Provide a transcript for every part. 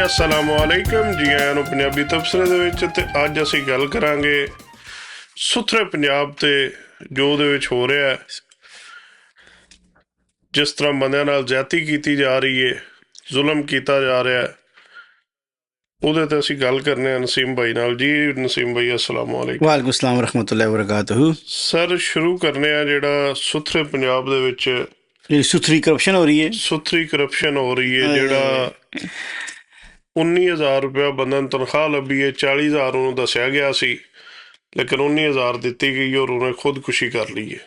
ਅਸਲਾਮੁਅਲੈਕਮ ਜੀ ਆਇਆਂ ਨੂੰ ਪੰਜਾਬੀ ਤਬਸਰੇ ਦੇ ਵਿੱਚ। ਤੇ ਅੱਜ ਅਸੀਂ ਗੱਲ ਕਰਾਂਗੇ ਸੁਥਰੇ ਪੰਜਾਬ ਤੇ ਜੋ ਉਹਦੇ ਵਿੱਚ ਹੋ ਰਿਹਾ ਹੈ, ਜਿਸ ਤਰ੍ਹਾਂ ਬੰਦਿਆਂ ਨਾਲ ਜ਼ਿਆਦਤੀ ਕੀਤੀ ਜਾ ਰਹੀ ਹੈ, ਜ਼ੁਲਮ ਕੀਤਾ ਜਾ ਰਿਹਾ ਹੈ, ਉਹਦੇ ਤੇ ਅਸੀਂ ਗੱਲ ਕਰਨੇ ਆ ਨਸੀਮ ਭਾਈ ਨਾਲ। ਜੀ ਨਸੀਮ ਭਾਈ ਅਸਲਾਮੁਅਲੈਕਮ। ਵਾਲੇਕੁਮ ਸਲਾਮ ਰਹਿਮਤੁਲਾਹਿ ਵਬਰਕਾਤੁਹੂ। ਸਰ ਸ਼ੁਰੂ ਕਰਨੇ ਆ ਜਿਹੜਾ ਸੁਥਰੇ ਪੰਜਾਬ ਦੇ ਵਿੱਚ ਜਿਹੜੀ ਸੁਥਰੀ ਕਰਪਸ਼ਨ ਹੋ ਰਹੀ ਹੈ, ਸੁਥਰੀ ਕਰਪਸ਼ਨ ਹੋ ਰਹੀ ਹੈ, ਜਿਹੜਾ 19,000 ਰੁਪਇਆ ਬੰਦੇ ਨੂੰ ਤਨਖਾਹ ਲੱਭੀ ਹੈ, 40,000 ਉਹਨੂੰ ਦੱਸਿਆ ਗਿਆ ਸੀ, ਲੇਕਿਨ 19,000 ਦਿੱਤੀ ਗਈ ਔਰ ਉਹਨੇ ਖੁਦਕੁਸ਼ੀ ਕਰ ਲਈ ਹੈ।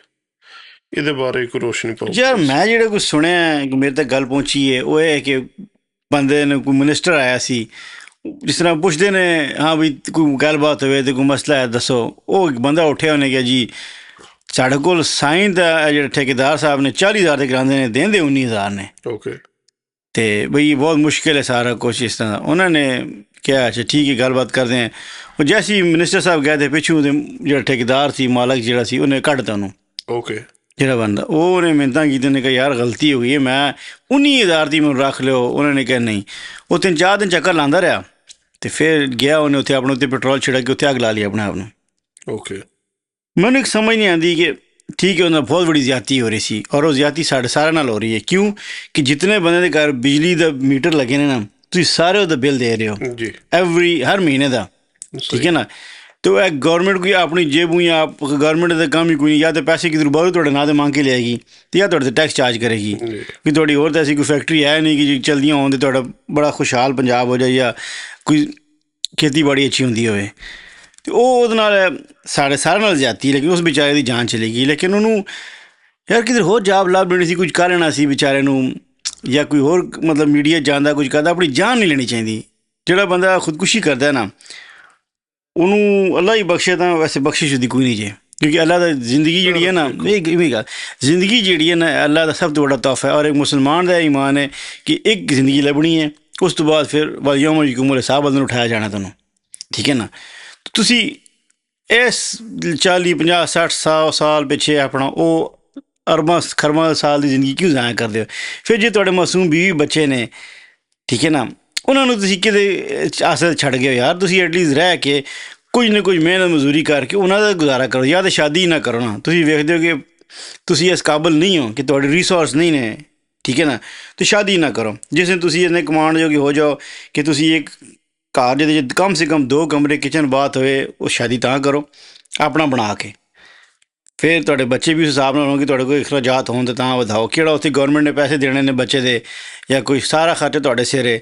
ਇਹਦੇ ਬਾਰੇ ਕੋਈ ਰੋਸ਼ਨੀ ਪਾਓ ਯਾਰ। ਮੈਂ ਜਿਹੜਾ ਕੁਛ ਸੁਣਿਆ ਕਿ ਮੇਰੇ ਤੱਕ ਗੱਲ ਪਹੁੰਚੀ ਹੈ ਉਹ ਇਹ ਹੈ ਕਿ ਬੰਦੇ ਨੇ ਕੋਈ ਮਿਨਿਸਟਰ ਆਇਆ ਸੀ, ਜਿਸ ਤਰ੍ਹਾਂ ਪੁੱਛਦੇ ਨੇ ਹਾਂ ਵੀ ਕੋਈ ਗੱਲਬਾਤ ਹੋਵੇ ਅਤੇ ਕੋਈ ਮਸਲਾ ਹੈ ਦੱਸੋ। ਉਹ ਇੱਕ ਬੰਦਾ ਉੱਠਿਆ, ਉਹਨੇ ਕਿਹਾ ਜੀ ਸਾਡੇ ਕੋਲ ਸਾਈਂ ਦਾ ਜਿਹੜੇ ਠੇਕੇਦਾਰ ਸਾਹਿਬ ਨੇ 40,000 ਦੇ ਕਰਾਉਂਦੇ ਨੇ, ਦੇਂਦੇ 19,000 ਨੇ। ਓਕੇ। ਅਤੇ ਬਈ ਬਹੁਤ ਮੁਸ਼ਕਿਲ ਹੈ ਸਾਰਾ ਕੁਛ ਇਸ ਤਰ੍ਹਾਂ ਦਾ। ਉਹਨਾਂ ਨੇ ਕਿਹਾ ਅੱਛਾ ਠੀਕ ਹੈ ਗੱਲਬਾਤ ਕਰਦੇ ਹਾਂ। ਉਹ ਜੈਸੇ ਹੀ ਮਿਨਿਸਟਰ ਸਾਹਿਬ ਗਏ ਤੇ ਪਿੱਛੋਂ ਦੇ ਜਿਹੜਾ ਠੇਕੇਦਾਰ ਸੀ, ਮਾਲਕ ਜਿਹੜਾ ਸੀ, ਉਹਨੇ ਕੱਢਤਾ ਉਹਨੂੰ। ਓਕੇ। ਜਿਹੜਾ ਬੰਦਾ ਉਹਨੇ ਮਿਹਨਤਾਂ ਕੀਤੀਆਂ, ਉਹਨੇ ਕਿਹਾ ਯਾਰ ਗਲਤੀ ਹੋ ਗਈ ਹੈ, ਮੈਂ 19,000 ਦੀ ਮੈਨੂੰ ਰੱਖ ਲਿਓ। ਉਹਨਾਂ ਨੇ ਕਿਹਾ ਨਹੀਂ। ਉਹ 3-4 ਦਿਨ ਚੱਕਰ ਲਾਉਂਦਾ ਰਿਹਾ ਅਤੇ ਫਿਰ ਗਿਆ ਉਹਨੇ ਉੱਥੇ ਆਪਣੇ ਉੱਤੇ ਪੈਟਰੋਲ ਛਿੜਕ ਕੇ ਉੱਥੇ ਅੱਗ ਲਾ ਲਈ ਆਪਣੇ ਆਪ ਨੂੰ। ਓਕੇ। ਮੈਨੂੰ ਇੱਕ ਸਮਝ ਨਹੀਂ ਆਉਂਦੀ ਕਿ ਠੀਕ ਹੈ ਉਹਨਾਂ ਬਹੁਤ ਬੜੀ ਜ਼ਿਆਦਤੀ ਹੋ ਰਹੀ ਸੀ, ਔਰ ਉਹ ਜ਼ਿਆਦਤੀ ਸਾਡੇ ਸਾਰਿਆਂ ਨਾਲ ਹੋ ਰਹੀ ਹੈ। ਕਿਉਂ ਕਿ ਜਿਤਨੇ ਬੰਦੇ ਦੇ ਘਰ ਬਿਜਲੀ ਦਾ ਮੀਟਰ ਲੱਗੇ ਨੇ ਨਾ, ਤੁਸੀਂ ਸਾਰੇ ਉਹਦਾ ਬਿੱਲ ਦੇ ਰਹੇ ਹੋ ਜੀ, ਹਰ ਮਹੀਨੇ ਦਾ, ਠੀਕ ਹੈ ਨਾ। ਅਤੇ ਇਹ ਗੌਰਮੈਂਟ ਕੋਈ ਆਪਣੀ ਜੇਬੂ ਜਾਂ ਗੌਰਮੈਂਟ ਦਾ ਕੰਮ ਹੀ ਕੋਈ ਨਹੀਂ, ਜਾਂ ਤਾਂ ਪੈਸੇ ਕਿਧਰ ਬਾਹਰੋਂ ਤੁਹਾਡੇ ਨਾਂ 'ਤੇ ਮੰਗ ਕੇ ਲਿਆਏਗੀ ਅਤੇ ਜਾਂ ਤੁਹਾਡੇ 'ਤੇ ਟੈਕਸ ਚਾਰਜ ਕਰੇਗੀ। ਵੀ ਤੁਹਾਡੀ ਹੋਰ ਤਾਂ ਐਸੀ ਕੋਈ ਫੈਕਟਰੀ ਹੈ ਨਹੀਂ ਕਿ ਚਲਦੀਆਂ ਹੋਣ ਅਤੇ ਤੁਹਾਡਾ ਬੜਾ ਖੁਸ਼ਹਾਲ ਪੰਜਾਬ ਹੋ ਜਾਏ ਜਾਂ ਕੋਈ ਖੇਤੀਬਾੜੀ ਅੱਛੀ ਹੁੰਦੀ ਹੋਵੇ। ਅਤੇ ਉਹ ਉਹਦੇ ਨਾਲ ਸਾਡੇ ਸਾਰਿਆਂ ਨਾਲ ਜ਼ਿਆਦਤੀ, ਲੇਕਿਨ ਉਸ ਵਿਚਾਰੇ ਦੀ ਜਾਨ ਚਲੀ ਗਈ। ਲੇਕਿਨ ਉਹਨੂੰ ਯਾਰ ਕਿਧਰ ਹੋਰ ਜਾਬ ਲੱਭ ਲੈਣੀ ਸੀ, ਕੁਝ ਕਰ ਲੈਣਾ ਸੀ ਵਿਚਾਰੇ ਨੂੰ, ਜਾਂ ਕੋਈ ਹੋਰ ਮਤਲਬ ਮੀਡੀਆ ਜਾਂਦਾ ਕੁਝ ਕਰਦਾ। ਆਪਣੀ ਜਾਨ ਨਹੀਂ ਲੈਣੀ ਚਾਹੀਦੀ। ਜਿਹੜਾ ਬੰਦਾ ਖੁਦਕੁਸ਼ੀ ਕਰਦਾ ਨਾ, ਉਹਨੂੰ ਅੱਲਾ ਹੀ ਬਖਸ਼ੇ, ਤਾਂ ਵੈਸੇ ਬਖਸ਼ਿਸ਼ ਦੀ ਕੋਈ ਨਹੀਂ ਜੇ। ਕਿਉਂਕਿ ਅੱਲਾ ਦਾ ਜ਼ਿੰਦਗੀ ਜਿਹੜੀ ਹੈ ਨਾ, ਇਵੇਂ ਗੱਲ ਜ਼ਿੰਦਗੀ ਜਿਹੜੀ ਹੈ ਨਾ ਅੱਲਾ ਦਾ ਸਭ ਤੋਂ ਵੱਡਾ ਤੋਹਫਾ ਹੈ। ਔਰ ਇੱਕ ਮੁਸਲਮਾਨ ਦਾ ਈਮਾਨ ਹੈ ਕਿ ਇੱਕ ਜ਼ਿੰਦਗੀ ਲੱਭਣੀ ਹੈ, ਉਸ ਤੋਂ ਬਾਅਦ ਫਿਰ ਯੌਮ ਯਕੂਮੁਲ ਹਿਸਾਬ ਵੱਲ ਨੂੰ ਉਠਾਇਆ ਜਾਣਾ ਤੁਹਾਨੂੰ, ਠੀਕ ਹੈ ਨਾ। ਤੁਸੀਂ ਇਸ 40-50-60 ਸਾਲ ਪਿੱਛੇ ਆਪਣਾ ਉਹ ਅਰਬਾਂ ਖਰਬਾਂ ਸਾਲ ਦੀ ਜ਼ਿੰਦਗੀ ਕਿਉਂ ਜ਼ਾਇਆ ਕਰਦੇ ਹੋ? ਫਿਰ ਜੇ ਤੁਹਾਡੇ ਮਾਸੂਮ ਬੀਵੀ ਬੱਚੇ ਨੇ, ਠੀਕ ਹੈ ਨਾ, ਉਹਨਾਂ ਨੂੰ ਤੁਸੀਂ ਕਿਤੇ ਆਸਰੇ ਛੱਡ ਗਏ ਹੋ ਯਾਰ। ਤੁਸੀਂ ਐਟਲੀਸਟ ਰਹਿ ਕੇ ਕੁਝ ਨਾ ਕੁਝ ਮਿਹਨਤ ਮਜ਼ਦੂਰੀ ਕਰਕੇ ਉਹਨਾਂ ਦਾ ਗੁਜ਼ਾਰਾ ਕਰੋ, ਜਾਂ ਤਾਂ ਸ਼ਾਦੀ ਨਾ ਕਰੋ ਨਾ। ਤੁਸੀਂ ਵੇਖਦੇ ਹੋ ਕਿ ਤੁਸੀਂ ਇਸ ਕਾਬਲ ਨਹੀਂ ਹੋ, ਕਿ ਤੁਹਾਡੇ ਰਿਸੋਰਸ ਨਹੀਂ ਨੇ, ਠੀਕ ਹੈ ਨਾ, ਤਾਂ ਸ਼ਾਦੀ ਨਾ ਕਰੋ। ਜਿਸ ਦਿਨ ਤੁਸੀਂ ਇੰਨੇ ਕਮਾਉਣ ਜੋਗੇ ਹੋ ਜਾਓ ਕਿ ਤੁਸੀਂ ਇੱਕ ਘਰ ਜਿਹਦੇ 'ਚ ਕਮ ਸੇ ਕਮ 2 ਕਮਰੇ ਕਿਚਨ ਬਾਥ ਹੋਵੇ, ਉਹ ਸ਼ਾਦੀ ਤਾਂ ਕਰੋ ਆਪਣਾ ਬਣਾ ਕੇ। ਫਿਰ ਤੁਹਾਡੇ ਬੱਚੇ ਵੀ ਉਸ ਹਿਸਾਬ ਨਾਲ ਹੋਣਗੇ, ਤੁਹਾਡੇ ਕੋਈ ਅਖਰਾਜਾਤ ਹੋਣ ਤਾਂ ਵਧਾਓ। ਕਿਹੜਾ ਉੱਥੇ ਗੌਰਮੈਂਟ ਨੇ ਪੈਸੇ ਦੇਣੇ ਨੇ ਬੱਚੇ ਦੇ, ਜਾਂ ਕੋਈ ਸਾਰਾ ਖਰਚਾ ਤੁਹਾਡੇ ਸਿਰੇ,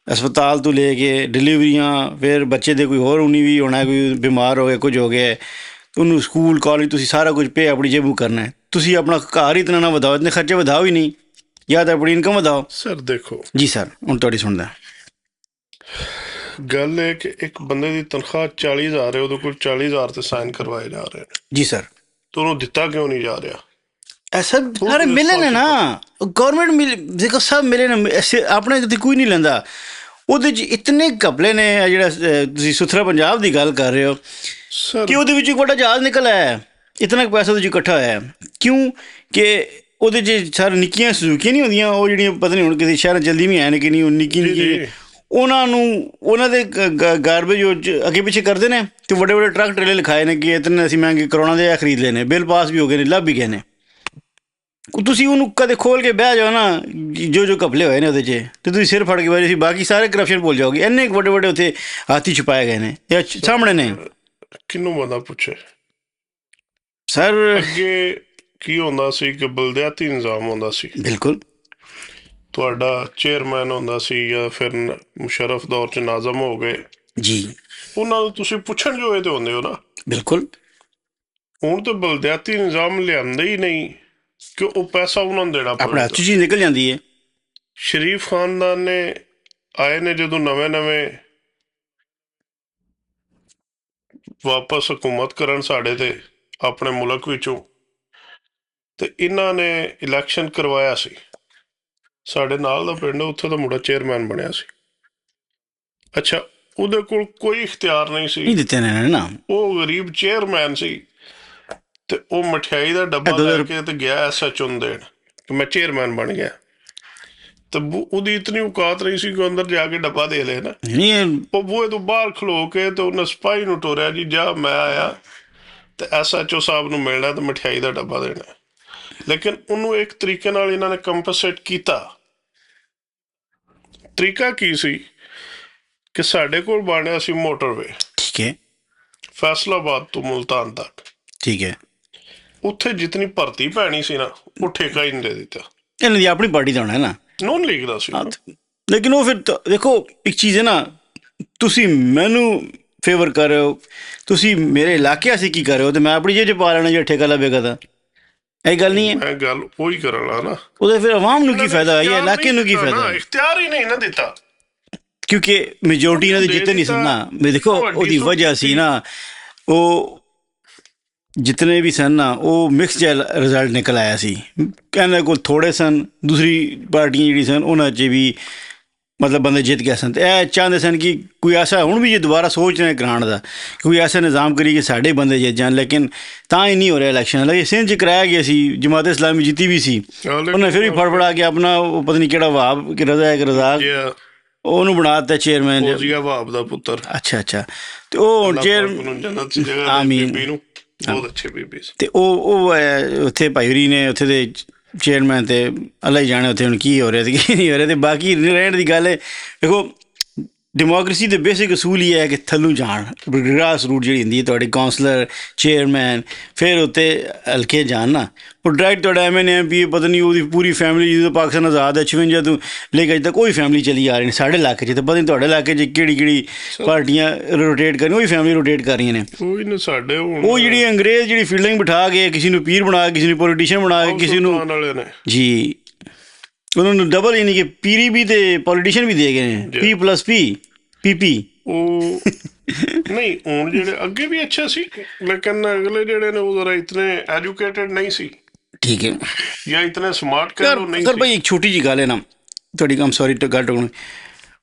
ਹਸਪਤਾਲ ਤੋਂ ਲੈ ਕੇ ਡਿਲੀਵਰੀਆਂ, ਫਿਰ ਬੱਚੇ ਦੇ ਕੋਈ ਹੋਰ ਉਨੀ ਵੀ ਹੋਣਾ, ਕੋਈ ਬਿਮਾਰ ਹੋ ਗਿਆ, ਕੁਝ ਹੋ ਗਿਆ, ਉਹਨੂੰ ਸਕੂਲ ਕਾਲਜ ਤੁਸੀਂ ਸਾਰਾ ਕੁਝ ਪੇ ਆਪਣੀ ਜੇਬੂ ਕਰਨਾ ਹੈ। ਤੁਸੀਂ ਆਪਣਾ ਘਰ ਹੀ ਇਤਨਾ ਨਾ ਵਧਾਓ, ਇਤਨੇ ਖਰਚੇ ਵਧਾਓ ਹੀ ਨਹੀਂ, ਜਾਂ ਤਾਂ ਆਪਣੀ ਇਨਕਮ ਵਧਾਓ। ਸਰ ਦੇਖੋ ਜੀ ਸਰ, ਹੁਣ ਤੁਹਾਡੀ ਸੁਣਦਾ ਗੱਲ ਹੈ ਕਿ ਇੱਕ ਬੰਦੇ ਦੀ ਤਨਖਾਹ 40,000 ਹੈ, ਉਹਦੇ ਕੋਲ 40,000 ਤੇ ਸਾਈਨ ਕਰਵਾਏ ਜਾ ਰਹੇ ਨੇ। ਜੀ ਸਰ। ਤਾਂ ਉਹਨੂੰ ਦਿੱਤਾ ਕਿਉਂ ਨਹੀਂ ਜਾ ਰਿਹਾ? ਐਸਾ ਸਾਰੇ ਮਿਲੇ ਨੇ ਨਾ, ਗੌਰਮੈਂਟ ਮਿਲ ਦੇਖੋ ਸਭ ਮਿਲੇ ਨੇ, ਐਸੇ ਆਪਣੇ ਕਿਤੇ ਕੋਈ ਨਹੀਂ ਲੈਂਦਾ। ਉਹਦੇ 'ਚ ਇਤਨੇ ਘਪਲੇ ਨੇ। ਜਿਹੜਾ ਤੁਸੀਂ ਸੁਥਰਾ ਪੰਜਾਬ ਦੀ ਗੱਲ ਕਰ ਰਹੇ ਹੋ ਕਿ ਉਹਦੇ ਵਿੱਚ ਇੱਕ ਵੱਡਾ ਜਹਾਜ਼ ਨਿਕਲ ਆਇਆ, ਇਤਨਾ ਪੈਸਾ ਉਹਦੇ 'ਚ ਇਕੱਠਾ ਹੋਇਆ। ਕਿਉਂ ਕਿ ਉਹਦੇ 'ਚ ਸਾਰੇ ਨਿੱਕੀਆਂ ਸੁਜ਼ੂਕੀਆਂ ਨਹੀਂ ਹੁੰਦੀਆਂ, ਉਹ ਜਿਹੜੀਆਂ ਪਤਾ ਨਹੀਂ ਹੁਣ ਕਿਸੇ ਸ਼ਹਿਰਾਂ ਜਲਦੀ ਵੀ ਹੈ ਨੇ ਕਿ ਨਹੀਂ, ਉਹ ਨਿੱਕੀ ਨਿੱਕੀ ਉਹਨਾਂ ਨੂੰ ਉਹਨਾਂ ਦੇ ਗਾਰਬੇਜ ਅੱਗੇ ਪਿੱਛੇ ਕਰਦੇ ਨੇ, ਅਤੇ ਵੱਡੇ ਵੱਡੇ ਟਰੱਕ ਟਰੇਲੇ ਲਿਖਾਏ ਨੇ ਕਿ ਇਤਨੇ ਅਸੀਂ ਮਹਿੰਗੇ ਕਰੋਨਾ ਦੇ ਖਰੀਦ ਲਏ ਨੇ, ਬਿੱਲ ਪਾਸ ਵੀ ਹੋ ਗਏ ਨੇ, ਲੱਭ ਵੀ ਗਏ ਨੇ। ਤੁਸੀਂ ਉਹਨੂੰ ਕਦੇ ਖੋਲ੍ਹ ਕੇ ਬਹਿ ਜਾਓ ਨਾ, ਜੋ ਘਪਲੇ ਹੋਏ ਨੇ ਉਹਦੇ 'ਚ, ਅਤੇ ਤੁਸੀਂ ਸਿਰ ਫੜ ਕੇ ਬਹਿ ਜਾਓ, ਬਾਕੀ ਸਾਰੇ ਕਰਪਸ਼ਨ ਭੁੱਲ ਜਾਓਗੇ। ਇੰਨੇ ਵੱਡੇ ਵੱਡੇ ਉੱਥੇ ਹਾਥੀ ਛੁਪਾਏ ਗਏ ਨੇ ਜਾਂ ਸਾਹਮਣੇ ਨੇ। ਕਿਹਨੂੰ ਬੰਦਾ ਪੁੱਛੇ ਸਰ ਅੱਗੇ ਕੀ ਹੁੰਦਾ ਸੀ ਕਿ ਬਲਦਿਆਤੀ ਨਿਜ਼ਾਮ ਹੁੰਦਾ ਸੀ। ਬਿਲਕੁਲ। ਤੁਹਾਡਾ ਚੇਅਰਮੈਨ ਹੁੰਦਾ ਸੀ, ਜਾਂ ਫਿਰ ਮੁਸ਼ਰਫ ਦੌਰ 'ਚ ਨਾਜ਼ਮ ਹੋ ਗਏ ਜੀ, ਉਹਨਾਂ ਨੂੰ ਤੁਸੀਂ ਪੁੱਛਣ ਜੋਗੇ ਤੇ ਹੁੰਦੇ ਹੋ ਨਾ। ਬਿਲਕੁਲ। ਹੁਣ ਤਾਂ ਬਲਦਿਆਤੀ ਨਿਜ਼ਾਮ ਲਿਆਂਦੇ ਹੀ ਨਹੀਂ ਕਿ ਉਹ ਪੈਸਾ ਉਹਨਾਂ ਨੂੰ ਦੇਣਾ ਆਪਣੇ ਹੱਥ 'ਚ ਪਵੇਗਾ। ਚੀਜ਼ ਨਿਕਲ ਜਾਂਦੀ ਹੈ। ਸ਼ਰੀਫ ਖਾਨਦਾਨ ਨੇ ਆਏ ਨੇ ਜਦੋਂ ਨਵੇਂ ਵਾਪਸ ਹਕੂਮਤ ਕਰਨ ਸਾਡੇ ਤੇ ਆਪਣੇ ਮੁਲਕ ਵਿੱਚੋਂ, ਤੇ ਇਹਨਾਂ ਨੇ ਇਲੈਕਸ਼ਨ ਕਰਵਾਇਆ ਸੀ। ਸਾਡੇ ਨਾਲ ਦਾ ਪਿੰਡ, ਉੱਥੇ ਦਾ ਮੁੰਡਾ ਚੇਅਰਮੈਨ ਬਣਿਆ ਸੀ। ਅੱਛਾ, ਉਹਦੇ ਕੋਲ ਕੋਈ ਇਖਤਿਆਰ ਨਹੀਂ ਸੀ, ਦਿੱਤੇ ਨੇ ਨਾ, ਉਹ ਗਰੀਬ ਚੇਅਰਮੈਨ ਸੀ, ਤੇ ਉਹ ਮਠਿਆਈ ਦਾ ਡੱਬਾ ਲੈ ਕੇ ਤੇ ਗਿਆ SHO ਨੂੰ ਦੇਣ ਕਿ ਮੈਂ ਚੇਅਰਮੈਨ ਬਣ ਗਿਆ। ਤੇ ਉਹਦੀ ਇਤਨੀ ਔਕਾਤ ਨਹੀਂ ਸੀ ਕਿ ਅੰਦਰ ਜਾ ਕੇ ਡੱਬਾ ਦੇ ਲੈ ਨਾ। ਨਹੀਂ ਉਹ ਬੂਹੇ ਤੋਂ ਬਾਹਰ ਖਲੋ ਕੇ ਤੇ ਉਹਨੇ ਸਿਪਾਹੀ ਨੂੰ ਟੋਰਿਆ, ਜੀ ਜਾ ਮੈਂ ਆਇਆ ਤੇ SHO ਸਾਹਿਬ ਨੂੰ ਮਿਲਣਾ ਤੇ ਮਠਿਆਈ ਦਾ ਡੱਬਾ ਦੇਣਾ। ਲੇਕਿਨ ਉਹਨੂੰ ਇੱਕ ਤਰੀਕੇ ਨਾਲ ਇਹਨਾਂ ਨੇ ਕੰਪਨਸੇਟ ਕੀਤਾ। ਤਰੀਕਾ ਕੀ ਸੀ ਕਿ ਸਾਡੇ ਕੋਲ ਬਣਿਆ ਸੀ ਮੋਟਰਵੇ, ਠੀਕ ਹੈ, ਫੈਸਲਾਬਾਦ ਤੋਂ ਮੁਲਤਾਨ ਤੱਕ। ਠੀਕ ਹੈ। ਉੱਥੇ ਜਿਤਨੀ ਭਰਤੀ ਪੈਣੀ ਸੀ ਨਾ, ਉਹ ਠੇਕਾ ਹੀ ਨਹੀਂ ਦੇ ਦਿੱਤਾ। ਇਹਨਾਂ ਦੀ ਆਪਣੀ ਪਾਰਟੀ ਦਾ ਹੋਣਾ ਹੈ ਨਾ, ਨੋਨ ਲੀਗ ਦਾ ਸੀ। ਲੇਕਿਨ ਉਹ ਫਿਰ ਦੇਖੋ ਇੱਕ ਚੀਜ਼ ਹੈ ਨਾ, ਤੁਸੀਂ ਮੈਨੂੰ ਫੇਵਰ ਕਰ ਰਹੇ ਹੋ, ਤੁਸੀਂ ਮੇਰੇ ਇਲਾਕੇ ਅਸੀਂ ਕੀ ਕਰ ਰਹੇ ਹੋ, ਤੇ ਮੈਂ ਆਪਣੀ ਜੇਬ 'ਚ ਪਾ ਲੈਣਾ ਜਿਹੜਾ ਠੇਕਾ ਲੱਭੇਗਾ ਤਾਂ ਇਹ ਗੱਲ ਨਹੀਂ ਹੈ। ਮੈਂ ਗੱਲ ਉਹੀ ਕਰਨ ਲਾ ਨਾ, ਉਹਦੇ ਫਿਰ ਆਵਾਮ ਨੂੰ ਕੀ ਫਾਇਦਾ ਜਾਂ ਇਲਾਕੇ ਨੂੰ ਕੀ ਫਾਇਦਾ? ਇਖਤਿਆਰ ਹੀ ਨਹੀਂ ਨਾ ਦਿੱਤਾ, ਕਿਉਂਕਿ ਮੈਜੋਰਟੀ ਇਹਨਾਂ ਦੇ ਜਿੱਤੇ ਨਹੀਂ ਸਨ ਨਾ। ਦੇਖੋ ਉਹਦੀ ਵਜ੍ਹਾ ਸੀ ਨਾ, ਉਹ ਜਿਤਨੇ ਵੀ ਸਨ ਨਾ ਉਹ ਮਿਕਸ ਜਿਹਾ ਰਿਜ਼ਲਟ ਨਿਕਲ ਆਇਆ ਸੀ। ਇਹਨਾਂ ਕੋਲ ਥੋੜ੍ਹੇ ਸਨ, ਦੂਸਰੀ ਪਾਰਟੀਆਂ ਜਿਹੜੀ ਸਨ ਉਹਨਾਂ 'ਚ ਵੀ ਮਤਲਬ ਬੰਦੇ ਜਿੱਤ ਗਏ ਸਨ। ਤੇ ਇਹ ਚਾਹੁੰਦੇ ਸਨ ਕਿ ਕੋਈ ਐਸਾ, ਹੁਣ ਵੀ ਜੇ ਦੁਬਾਰਾ ਸੋਚ ਰਹੇ ਗਰਾਂਡ ਦਾ, ਕੋਈ ਐਸਾ ਨਿਜ਼ਾਮ ਕਰੀ ਕਿ ਸਾਡੇ ਬੰਦੇ ਜਿੱਤ ਜਾਣ। ਲੇਕਿਨ ਤਾਂ ਹੀ ਨਹੀਂ ਹੋ ਰਿਹਾ ਇਲੈਕਸ਼ਨ। ਹਾਲਾਂਕਿ ਸਿੰਧ 'ਚ ਕਰਾਇਆ ਗਿਆ ਸੀ, ਜਮਾਤ ਇਸਲਾਮੀ ਜਿੱਤੀ ਵੀ ਸੀ, ਉਹਨੇ ਫਿਰ ਵੀ ਫੜਫੜਾ ਕੇ ਆਪਣਾ ਉਹ ਪਤਾ ਨਹੀਂ ਕਿਹੜਾ ਵਹਾਬ ਕਿ ਰਜ਼ਾ ਹੈ ਕਿ ਰਜ਼ਾਕ, ਉਹਨੂੰ ਬਣਾ ਦਿੱਤਾ ਚੇਅਰਮੈਨ, ਵਹਾਬ ਦਾ ਪੁੱਤਰ। ਅੱਛਾ ਅੱਛਾ। ਤੇ ਉਹ ਆਮੀਨ, ਬਹੁਤ ਅੱਛੇ ਬੀਬੀ ਸੀ। ਤੇ ਉਹ ਉੱਥੇ ਭਾਈ ਹੋਰੀ ਨੇ ਉੱਥੇ ਦੇ ਚੇਅਰਮੈਨ, ਤੇ ਅੱਲਾ ਹੀ ਜਾਣੇ ਉੱਥੇ ਹੁਣ ਕੀ ਹੋ ਰਿਹਾ ਤੇ ਕੀ ਨਹੀਂ ਹੋ ਰਿਹਾ। ਤੇ ਬਾਕੀ ਰਹਿਣ ਦੀ ਗੱਲ ਹੈ, ਦੇਖੋ ਡੈਮੋਕ੍ਰੇਸੀ ਦੇ ਬੇਸਿਕ ਅਸੂਲ ਹੀ ਹੈ ਕਿ ਥੱਲੋਂ ਜਾਣ, ਗ੍ਰਾਸ ਰੂਟ ਜਿਹੜੀ ਹੁੰਦੀ ਹੈ ਤੁਹਾਡੀ ਕਾਉਂਸਲਰ, ਚੇਅਰਮੈਨ, ਫਿਰ ਉੱਤੇ ਹਲਕੇ ਜਾਣ ਨਾ। ਉਹ ਡਾਇਰੈਕਟ ਤੁਹਾਡਾ MNA MP ਪਤਾ ਨਹੀਂ ਉਹਦੀ ਪੂਰੀ ਫੈਮਿਲੀ, ਜਦੋਂ ਪਾਕਿਸਤਾਨ ਆਜ਼ਾਦ ਹੈ 56 ਤੋਂ ਲੈ ਕੇ ਅਜੇ ਤੱਕ ਕੋਈ ਫੈਮਿਲੀ ਚਲੀ ਆ ਰਹੀ ਨੇ ਸਾਡੇ ਇਲਾਕੇ 'ਚ। ਤਾਂ ਪਤਾ ਨਹੀਂ ਤੁਹਾਡੇ ਇਲਾਕੇ 'ਚ ਕਿਹੜੀ ਕਿਹੜੀ ਪਾਰਟੀਆਂ ਰੋਟੇਟ ਕਰ ਰਹੀਆਂ, ਉਹੀ ਫੈਮਿਲੀ ਰੋਟੇਟ ਕਰ ਰਹੀਆਂ ਨੇ। ਕੋਈ ਨਾ ਸਾਡੇ ਉਹ ਜਿਹੜੀ ਅੰਗਰੇਜ਼ ਜਿਹੜੀ ਫੀਲਡਿੰਗ ਬਿਠਾ ਕੇ ਕਿਸੇ ਨੂੰ ਪੀਰ ਬਣਾ ਕੇ, ਕਿਸੇ ਨੂੰ ਪੋਲੀਟੀਸ਼ੀਅਨ ਬਣਾ ਕੇ, ਕਿਸੇ ਨੂੰ ਜੀ ਉਹਨਾਂ ਨੂੰ ਡਬਲ, ਯਾਨੀ ਕਿ ਪੀਰੀ ਵੀ ਤੇ ਪੋਲੀਟੀਸ਼ੀਅਨ ਵੀ ਦੇ ਗਏ ਨੇ, P+P PP। ਉਹ ਨਹੀਂ ਹੁਣ ਜਿਹੜੇ ਅੱਗੇ ਵੀ ਅੱਛਾ ਸੀ, ਲੇਕਿਨ ਅਗਲੇ ਜਿਹੜੇ ਨੇ ਉਹ ਜ਼ਰਾ ਇਤਨੇ ਐਜੂਕੇਟਡ ਨਹੀਂ ਸੀ, ਠੀਕ ਹੈ, ਜਾਂ ਇਤਨੇ ਸਮਾਰਟ ਕਹਿ ਲਓ ਨਹੀਂ ਸੀ। ਭਾਈ ਇੱਕ ਛੋਟੀ ਜਿਹੀ ਗੱਲ ਹੈ ਨਾ ਤੁਹਾਡੀ, ਕੰਮ ਸੌਰੀ ਗੱਲ ਟੋਕਣ,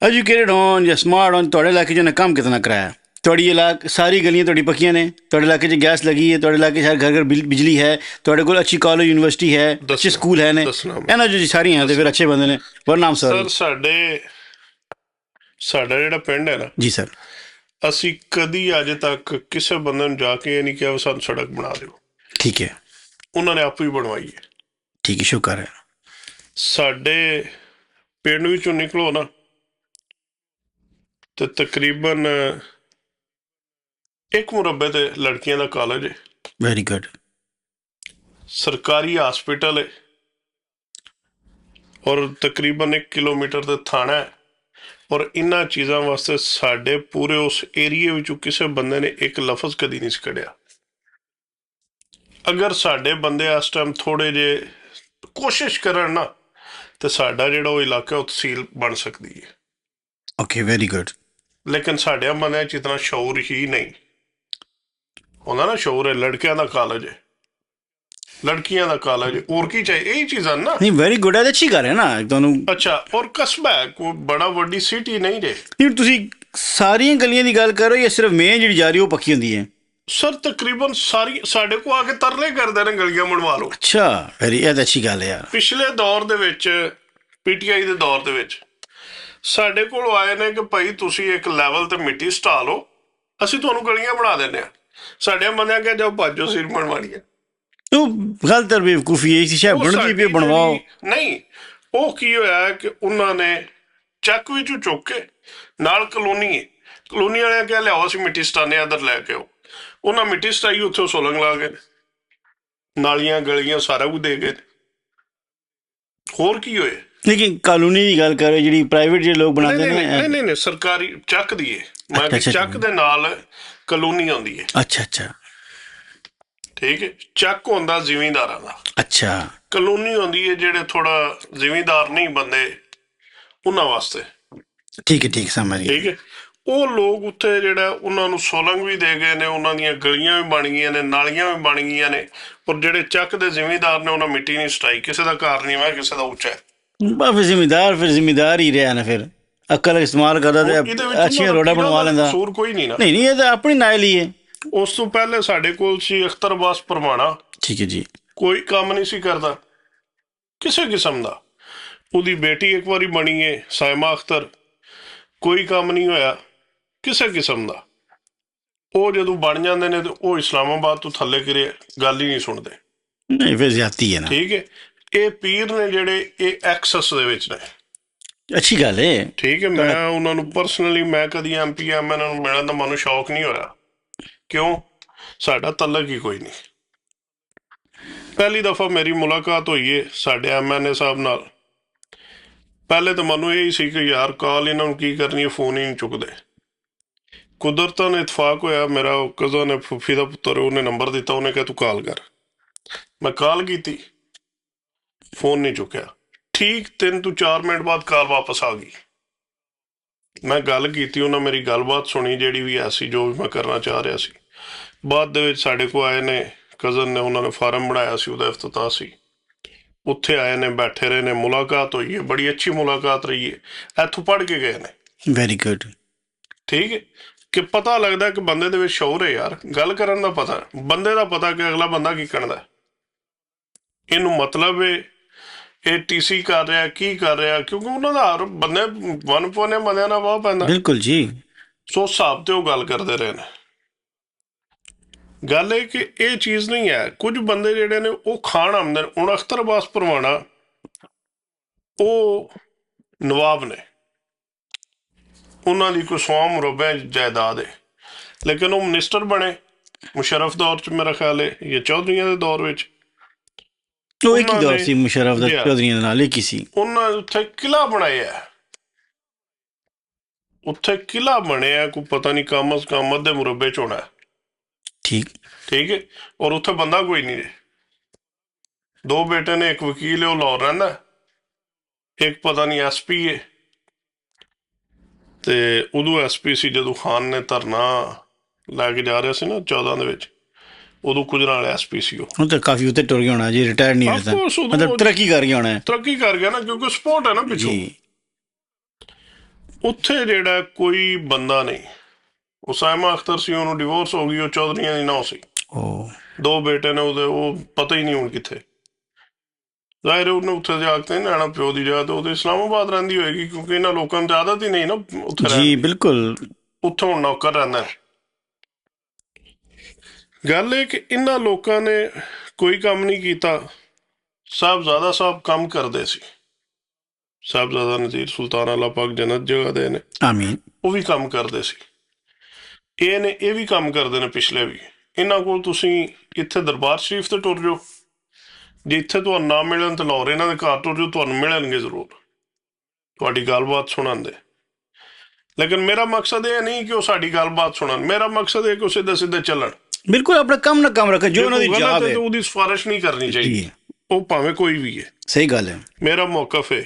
ਐਜੂਕੇਟਡ ਹੋਣ ਜਾਂ ਸਮਾਰਟ ਹੋਣ, ਤੁਹਾਡੇ ਇਲਾਕੇ 'ਚ ਉਹਨੇ ਕੰਮ ਕਿਤਨਾ ਕਰਾਇਆ? ਤੁਹਾਡੀ ਇਲਾਕੇ ਸਾਰੀ ਗਲੀਆਂ ਤੁਹਾਡੀ ਪੱਕੀਆਂ ਨੇ, ਤੁਹਾਡੇ ਇਲਾਕੇ 'ਚ ਗੈਸ ਲੱਗੀ ਹੈ, ਤੁਹਾਡੇ ਇਲਾਕੇ 'ਚ ਹਰ ਘਰ ਬਿਜਲੀ ਹੈ, ਤੁਹਾਡੇ ਕੋਲ ਅੱਛੀ ਕਾਲਜ ਯੂਨੀਵਰਸਿਟੀ ਹੈ, ਅੱਛੇ ਸਕੂਲ ਹੈ ਨੇ, ਇਹਨਾਂ 'ਚ ਸਾਰੀਆਂ ਹੈ, ਤੇ ਫਿਰ ਅੱਛੇ ਬੰਦੇ ਨੇ। ਵਰਨਾਮ ਸਰ ਸਾਡਾ ਜਿਹੜਾ ਪਿੰਡ ਹੈ ਨਾ ਜੀ ਸਰ, ਅਸੀਂ ਕਦੀ ਅੱਜ ਤੱਕ ਕਿਸੇ ਬੰਦੇ ਨੂੰ ਜਾ ਕੇ ਇਹ ਨਹੀਂ ਕਿਹਾ ਸਾਨੂੰ ਸੜਕ ਬਣਾ ਦਿਓ। ਠੀਕ ਹੈ, ਉਹਨਾਂ ਨੇ ਆਪੇ ਹੀ ਬਣਵਾਈ ਹੈ। ਠੀਕ ਹੈ, ਸ਼ੁਕਰ ਹੈ। ਸਾਡੇ ਪਿੰਡ ਵਿੱਚੋਂ ਨਿਕਲੋ ਨਾ ਤੇ ਤਕਰੀਬਨ 1 ਮੁਰੱਬੇ ਤੇ ਲੜਕੀਆਂ ਦਾ ਕਾਲਜ ਹੈ। Very good. ਸਰਕਾਰੀ ਹਸਪੀਟਲ ਹੈ, ਔਰ ਤਕਰੀਬਨ 1 ਕਿਲੋਮੀਟਰ ਤੇ ਥਾਣਾ ਹੈ। ਔਰ ਇਹਨਾਂ ਚੀਜ਼ਾਂ ਵਾਸਤੇ ਸਾਡੇ ਪੂਰੇ ਉਸ ਏਰੀਏ ਵਿੱਚੋਂ ਕਿਸੇ ਬੰਦੇ ਨੇ ਇੱਕ ਲਫ਼ਜ਼ ਕਦੀ ਨਹੀਂ ਸੀ ਕੱਢਿਆ। ਅਗਰ ਸਾਡੇ ਬੰਦੇ ਇਸ ਟਾਈਮ ਥੋੜ੍ਹੇ ਜਿਹੇ ਕੋਸ਼ਿਸ਼ ਕਰਨ ਨਾ, ਤੇ ਸਾਡਾ ਜਿਹੜਾ ਉਹ ਇਲਾਕਾ ਉਹ ਤਹਿਸੀਲ ਬਣ ਸਕਦੀ ਹੈ। Okay, very good. ਲੇਕਿਨ ਸਾਡਿਆਂ ਬੰਦਿਆਂ 'ਚ ਇਤਨਾ ਸ਼ੌਰ ਹੀ ਨਹੀਂ ਹੁੰਦਾ ਨਾ। ਸ਼ੌਰ ਹੈ, ਲੜਕਿਆਂ ਦਾ ਕਾਲਜ ਹੈ, ਲੜਕੀਆਂ ਦਾ ਕਾਲਜ, ਹੋਰ ਕੀ ਚਾਹੀਏ? ਇਹੀ ਚੀਜ਼ਾਂ ਨਾ। ਨਹੀਂ, ਵੈਰੀ ਗੁੱਡ ਹੈ, ਅੱਛੀ ਗੱਲ ਹੈ ਨਾ ਤੁਹਾਨੂੰ। ਅੱਛਾ, ਔਰ ਕਸਬਾ ਹੈ, ਕੋਈ ਬੜਾ ਵੱਡੀ ਸਿਟੀ ਨਹੀਂ ਜੇ। ਨਹੀਂ, ਤੁਸੀਂ ਸਾਰੀਆਂ ਗਲੀਆਂ ਦੀ ਗੱਲ ਕਰੋ ਜਾਂ ਸਿਰਫ ਮੇਨ ਜਿਹੜੀ ਜਾ ਰਹੀ ਉਹ ਪੱਕੀ ਹੁੰਦੀ ਹੈ? ਸਰ ਤਕਰੀਬਨ ਸਾਰੀ ਸਾਡੇ ਕੋਲ ਆ ਕੇ ਤਰਲੇ ਕਰਦੇ ਨੇ ਗਲੀਆਂ ਬਣਵਾ ਲਓ। ਅੱਛਾ, ਵੈਰੀ, ਇਹ ਤਾਂ ਅੱਛੀ ਗੱਲ ਹੈ ਯਾਰ। ਪਿਛਲੇ ਦੌਰ ਦੇ ਵਿੱਚ, PTI ਦੇ ਦੌਰ ਦੇ ਵਿੱਚ ਸਾਡੇ ਕੋਲ ਆਏ ਨੇ ਕਿ ਭਾਈ ਤੁਸੀਂ ਇੱਕ ਲੈਵਲ ਤੇ ਮਿੱਟੀ ਸਟਾ ਲਓ, ਅਸੀਂ ਤੁਹਾਨੂੰ ਗਲੀਆਂ ਬਣਾ ਦਿੰਦੇ ਹਾਂ। ਸਾਡੇ ਬੰਦਿਆਂ ਕਿਹਾ ਜਾਓ ਭਾਜੋ ਸਿਰ ਬਣਵਾਣੀ ਹੈ। ਉਹ ਗਲਤ ਬੇਵਕੂਫੀ ਹੈ, ਸ਼ਾਇਦ ਬਣਦੀ ਵੀ ਬਣਵਾਓ। ਨਹੀਂ, ਉਹ ਕੀ ਹੋਇਆ ਕਿ ਉਹਨਾਂ ਨੇ ਚੱਕ ਵਿੱਚੋਂ ਚੁੱਕ ਕੇ ਨਾਲ ਕਲੋਨੀ ਵਾਲਿਆਂ ਕਿਹਾ ਲਿਆਓ ਅਸੀਂ ਮਿੱਟੀ ਸਟਾਨੇ ਇੱਧਰ ਲੈ ਕੇ ਆਓ। ਉਹਨਾਂ ਮਿੱਟੀ ਸਟਾਈ, ਉੱਥੋਂ ਸੋਲੰਗ ਲਾ ਗਏ, ਨਾਲੀਆਂ ਗਲੀਆਂ ਸਾਰਾ ਕੁਝ ਦੇ ਗਏ। ਹੋਰ ਕੀ ਹੋਏ? ਲੇਕਿਨ ਕਾਨੂੰਨੀ ਦੀ ਗੱਲ ਕਰੋ, ਜਿਹੜੀ ਪ੍ਰਾਈਵੇਟ ਜਿਹੜੇ ਲੋਕ ਬਣਾਉਂਦੇ ਨੇ। ਨਹੀਂ, ਸਰਕਾਰੀ ਚੱਕ ਦੀ ਹੈ। ਮੈਂ ਕਿ ਚੱਕ ਦੇ ਨਾਲ ਕਲੋਨੀ ਆਉਂਦੀ ਹੈ। ਅੱਛਾ ਅੱਛਾ, ਠੀਕ ਹੈ। ਚੱਕ ਹੁੰਦਾ ਜ਼ਿਮੀਂਦਾਰਾਂ ਦਾ, ਅੱਛਾ। ਕਲੋਨੀ ਹੁੰਦੀ ਹੈ ਜਿਹੜੇ ਥੋੜਾ ਜ਼ਿਮੀਂਦਾਰ ਨਹੀਂ ਬੰਦੇ, ਉਹਨਾਂ ਵਾਸਤੇ। ਠੀਕ ਹੈ, ਠੀਕ, ਸਮਝ ਗਏ। ਠੀਕ ਹੈ। ਉਹ ਲੋਕ ਉੱਥੇ ਜਿਹੜਾ ਉਹਨਾਂ ਨੂੰ ਸੋਲੰਗ ਵੀ ਦੇ ਗਏ ਨੇ, ਉਹਨਾਂ ਦੀਆਂ ਗਲੀਆਂ ਵੀ ਬਣ ਗਈਆਂ ਨੇ, ਨਾਲੀਆਂ ਵੀ ਬਣ ਗਈਆਂ ਨੇ। ਔਰ ਜਿਹੜੇ ਚੱਕ ਦੇ ਜ਼ਿਮੀਂਦਾਰ ਨੇ ਉਹਨਾਂ ਮਿੱਟੀ ਨਹੀਂ ਸਟਾਈ। ਕਿਸੇ ਦਾ ਘਰ ਨਹੀਂ, ਮੈਂ ਕਿਸੇ ਦਾ ਉੱਚਾ ਹੈ। ਫਿਰ ਜ਼ਿਮੀਂਦਾਰ ਹੀ ਰਿਹਾ ਨਾ, ਫਿਰ ਅਕਲ ਇਸਤੇਮਾਲ ਕਰਦਾ ਤੇ ਅੱਛੀਆਂ ਰੋਡਾਂ ਬਣਵਾ ਲੈਂਦਾ। ਕਸੂਰ ਕੋਈ ਨਹੀਂ ਨਾ। ਨਹੀਂ, ਇਹ ਤਾਂ ਆਪਣੀ ਨਾਇਲ ਹੀ ਹੈ। ਉਸ ਤੋਂ ਪਹਿਲੇ ਸਾਡੇ ਕੋਲ ਸੀ ਅਖਤਰ ਅਬਾਸ ਪਰਮਾਣਾ। ਠੀਕ ਹੈ ਜੀ। ਕੋਈ ਕੰਮ ਨਹੀਂ ਸੀ ਕਰਦਾ ਕਿਸੇ ਕਿਸਮ ਦਾ। ਉਹਦੀ ਬੇਟੀ ਇੱਕ ਵਾਰੀ ਬਣੀ ਹੈ ਸਾਇਮਾ ਅਖਤਰ, ਕੋਈ ਕੰਮ ਨਹੀਂ ਹੋਇਆ ਕਿਸੇ ਕਿਸਮ ਦਾ। ਉਹ ਜਦੋਂ ਬਣ ਜਾਂਦੇ ਨੇ ਤੇ ਉਹ ਇਸਲਾਮਾਬਾਦ ਤੋਂ ਥੱਲੇ ਕਿਰੇ ਗੱਲ ਹੀ ਨਹੀਂ ਸੁਣਦੇ। ਨਹੀਂ ਫਿਰ ਜ਼ਿਆਦਤੀ ਹੈ ਨਾ। ਠੀਕ ਹੈ, ਇਹ ਪੀਰ ਨੇ ਜਿਹੜੇ ਇਹ ਐਕਸੈਸ ਦੇ ਵਿੱਚ ਨੇ। ਅੱਛੀ ਗੱਲ ਹੈ। ਠੀਕ ਹੈ, ਮੈਂ ਉਹਨਾਂ ਨੂੰ ਪਰਸਨਲੀ, ਮੈਂ ਕਦੀ MP ਇਹਨਾਂ ਨੂੰ ਮਿਲਣ ਦਾ ਮੈਨੂੰ ਸ਼ੌਕ ਨਹੀਂ ਹੋਇਆ। ਕਿਉਂ? ਸਾਡਾ ਤਲਕ ਹੀ ਕੋਈ ਨਹੀਂ। ਪਹਿਲੀ ਦਫਾ ਮੇਰੀ ਮੁਲਾਕਾਤ ਹੋਈ ਹੈ ਸਾਡੇ MNA ਸਾਹਿਬ ਨਾਲ। ਪਹਿਲੇ ਤਾਂ ਮੈਨੂੰ ਇਹ ਹੀ ਸੀ ਕਿ ਯਾਰ ਕਾਲ ਇਹਨਾਂ ਨੂੰ ਕੀ ਕਰਨੀ ਹੈ, ਫੋਨ ਹੀ ਨਹੀਂ ਚੁੱਕਦੇ। ਕੁਦਰਤਨ ਇਤਫਾਕ ਹੋਇਆ, ਮੇਰਾ ਕਜ਼ਨ ਹੈ, ਫੁੱਫੀ ਦਾ ਪੁੱਤਰ, ਉਹਨੇ ਨੰਬਰ ਦਿੱਤਾ, ਉਹਨੇ ਕਿਹਾ ਤੂੰ ਕਾਲ ਕਰ। ਮੈਂ ਕਾਲ ਕੀਤੀ, ਫੋਨ ਨਹੀਂ ਚੁੱਕਿਆ। ਠੀਕ 3 ਤੋਂ 4 ਮਿੰਟ ਬਾਅਦ ਕਾਲ ਵਾਪਸ ਆ ਗਈ। ਮੈਂ ਗੱਲ ਕੀਤੀ, ਉਹਨਾਂ ਮੇਰੀ ਗੱਲਬਾਤ ਸੁਣੀ ਜਿਹੜੀ ਵੀ ਐਸੀ ਜੋ ਵੀ ਮੈਂ ਕਰਨਾ ਚਾਹ ਰਿਹਾ ਸੀ। ਬਾਅਦ ਦੇ ਵਿੱਚ ਸਾਡੇ ਕੋਲ ਆਏ ਨੇ ਕਜ਼ਨ ਨੇ, ਉਹਨਾਂ ਨੇ ਫਾਰਮ ਬਣਾਇਆ ਸੀ, ਉਹਦਾ ਇਫਤਤਾਹ ਸੀ। ਉੱਥੇ ਆਏ ਨੇ, ਬੈਠੇ ਰਹੇ ਨੇ, ਮੁਲਾਕਾਤ ਹੋਈ ਹੈ, ਬੜੀ ਅੱਛੀ ਮੁਲਾਕਾਤ ਰਹੀ ਹੈ। ਇੱਥੋਂ ਪੜ੍ਹ ਕੇ ਗਏ ਨੇ। Very good. ਠੀਕ ਹੈ ਕਿ ਪਤਾ ਲੱਗਦਾ ਕਿ ਬੰਦੇ ਦੇ ਵਿੱਚ ਸ਼ੌਰ ਹੈ ਯਾਰ, ਗੱਲ ਕਰਨ ਦਾ ਪਤਾ, ਬੰਦੇ ਦਾ ਪਤਾ ਕਿ ਅਗਲਾ ਬੰਦਾ ਕੀ ਕਰਦਾ, ਇਹਨੂੰ ਮਤਲਬ ਹੈ ਇਹ TC ਕਰ ਰਿਹਾ, ਕੀ ਕਰ ਰਿਹਾ, ਕਿਉਂਕਿ ਉਹਨਾਂ ਦਾ ਹਰ ਬੰਦੇ ਵਨ ਪੋਨੇ ਬੰਦਿਆਂ ਨਾਲ ਵਾਹ ਪੈਂਦਾ। ਬਿਲਕੁਲ ਜੀ। ਸੋ ਹਿਸਾਬ ਤੇ ਉਹ ਗੱਲ ਕਰਦੇ ਰਹੇ ਨੇ। ਗੱਲ ਇਹ ਕਿ ਇਹ ਚੀਜ਼ ਨਹੀਂ ਹੈ। ਕੁਝ ਬੰਦੇ ਜਿਹੜੇ ਨੇ ਉਹ ਖਾਣ ਆਉਂਦੇ ਨੇ। ਹੁਣ ਅਖਤਰ ਅਬਾਸ ਪਰਵਾਣਾ ਉਹ ਨਵਾਬ ਨੇ, ਉਹਨਾਂ ਦੀ ਕੋਈ 100 ਮੁਰੱਬਾ ਜਾਇਦਾਦ ਹੈ, ਲੇਕਿਨ ਉਹ ਮਿਨਿਸਟਰ ਬਣੇ ਮੁਸ਼ਰਫ ਦੌਰ 'ਚ, ਮੇਰਾ ਖਿਆਲ ਹੈ, ਜਾਂ ਚੌਧਰੀਆਂ ਦੇ ਦੌਰ ਵਿੱਚ। ਉਹ ਇੱਕ ਹੀ ਦੌਰ ਸੀ ਮੁਸ਼ਰਫ ਦਾ, ਚੌਧਰੀਆਂ ਦੇ ਨਾਲ ਇੱਕ ਹੀ ਸੀ। ਉਹਨਾਂ ਉੱਥੇ ਕਿਲ੍ਹਾ ਬਣਾਇਆ, ਉੱਥੇ ਕਿਲ੍ਹਾ ਬਣਿਆ, ਕੋਈ ਪਤਾ ਨਹੀਂ ਕਮ ਅਜ਼ ਕਮ ਅੱਧੇ ਮੁਰੱਬੇ 'ਚ ਹੋਣਾ। ਠੀਕ ਹੈ, ਔਰ ਉੱਥੇ ਬੰਦਾ ਕੋਈ ਨਹੀਂ ਹੈ। 2 ਬੇਟੇ ਨੇ, ਇੱਕ ਵਕੀਲ ਹੈ, ਉਹ ਲਾਹੌਰ ਰਹਿੰਦਾ, ਇੱਕ ਪਤਾ ਨਹੀਂ SP ਹੈ। ਤੇ ਉਦੋਂ SP ਸੀ ਜਦੋਂ ਖਾਨ ਨੇ ਧਰਨਾ ਲੈ ਕੇ ਜਾ ਰਿਹਾ ਸੀ ਨਾ 14 ਦੇ ਵਿੱਚ, ਉਦੋਂ ਗੁਜਰਾਂਵਾਲੇ SP ਸੀ। ਉਹ ਤਾਂ ਕਾਫੀ ਉੱਤੇ ਟੁਰ ਗਿਆ ਹੋਣਾ ਜੀ, ਰਿਟਾਇਰ ਨਹੀਂ ਹੋਇਆ, ਮਤਲਬ ਤਰੱਕੀ ਕਰ ਗਿਆ ਹੋਣਾ। ਤਰੱਕੀ ਕਰ ਗਿਆ ਨਾ, ਕਿਉਂਕਿ ਸਪੋਰਟ ਹੈ ਨਾ ਪਿੱਛੋਂ। ਉੱਥੇ ਜਿਹੜਾ ਕੋਈ ਬੰਦਾ ਨਹੀਂ। ਉਹ ਸਾਇਮਾ ਅਖਤਰ ਸੀ, ਉਹਨੂੰ ਡਿਵੋਰਸ ਹੋ ਗਈ, ਉਹ ਚੌਧਰੀਆਂ ਦੀ ਨੌਂ ਸੀ। 2 ਬੇਟੇ ਨੇ ਉਹਦੇ, ਉਹ ਪਤਾ ਹੀ ਨਹੀਂ ਹੁਣ ਕਿੱਥੇ। ਜ਼ਾਹਿਰ ਉਹਨੇ ਉੱਥੇ ਜਾ ਕੇ ਨਹੀਂ ਰਹਿਣਾ ਪਿਓ ਦੀ ਜਗ੍ਹਾ ਤੇ, ਉਹਦੇ ਇਸਲਾਮਾਬਾਦ ਰਹਿੰਦੀ ਹੋਏਗੀ, ਕਿਉਂਕਿ ਇਹਨਾਂ ਲੋਕਾਂ ਨੂੰ ਆਦਤ ਹੀ ਨਹੀਂ ਨਾ ਉੱਥੇ। ਜੀ ਬਿਲਕੁਲ। ਉੱਥੇ ਹੁਣ ਨੌਕਰ ਰਹਿੰਦਾ। ਗੱਲ ਇਹ ਕਿ ਇਹਨਾਂ ਲੋਕਾਂ ਨੇ ਕੋਈ ਕੰਮ ਨਹੀਂ ਕੀਤਾ। ਸਾਹਿਬਜ਼ਾਦਾ ਸਾਹਿਬ ਕੰਮ ਕਰਦੇ ਸੀ। ਸਾਹਿਬਜ਼ਾਦਾ ਨਜ਼ੀਰ ਸੁਲਤਾਨ ਅੱਲਾ ਪਾਕ ਜੰਨਤ ਜਗ੍ਹਾ ਦੇ ਨੇ, ਆਮੀਨ, ਉਹ ਵੀ ਕੰਮ ਕਰਦੇ ਸੀ। ਇਹ ਵੀ ਕੰਮ ਕਰਦੇ ਨੇ ਪਿਛਲੇ ਵੀ। ਇਹਨਾਂ ਕੋਲ ਤੁਸੀਂ ਇੱਥੇ ਦਰਬਾਰ ਸ਼ਰੀਫ ਤੇ ਟੁਰ ਜਾਓ, ਜੇ ਇੱਥੇ ਤੁਹਾਨੂੰ ਨਾ ਮਿਲਣ ਤਾਂ ਲਾਹੌਰ ਇਹਨਾਂ ਦੇ ਘਰ ਟੁਰ ਜਾਓ, ਤੁਹਾਨੂੰ ਮਿਲਣਗੇ ਜ਼ਰੂਰ, ਤੁਹਾਡੀ ਗੱਲਬਾਤ ਸੁਣਨ ਦੇ। ਲੇਕਿਨ ਮੇਰਾ ਮਕਸਦ ਇਹ ਨਹੀਂ ਕਿ ਉਹ ਸਾਡੀ ਗੱਲਬਾਤ ਸੁਣਨ, ਮੇਰਾ ਮਕਸਦ ਇਹ ਕਿ ਉਹ ਸਿੱਧੇ ਸਿੱਧੇ ਚੱਲਣ। ਬਿਲਕੁਲ, ਆਪਣਾ ਕੰਮ ਨਾ ਕੰਮ ਰੱਖੇ, ਜੋ ਉਹਨਾਂ ਦੀ ਜਾਬ ਹੈ ਉਹਦੀ ਸਿਫਾਰਿਸ਼ ਨਹੀਂ ਕਰਨੀ ਚਾਹੀਦੀ, ਉਹ ਭਾਵੇਂ ਕੋਈ ਵੀ ਹੈ। ਸਹੀ ਗੱਲ ਹੈ, ਮੇਰਾ ਮੌਕਫ ਹੈ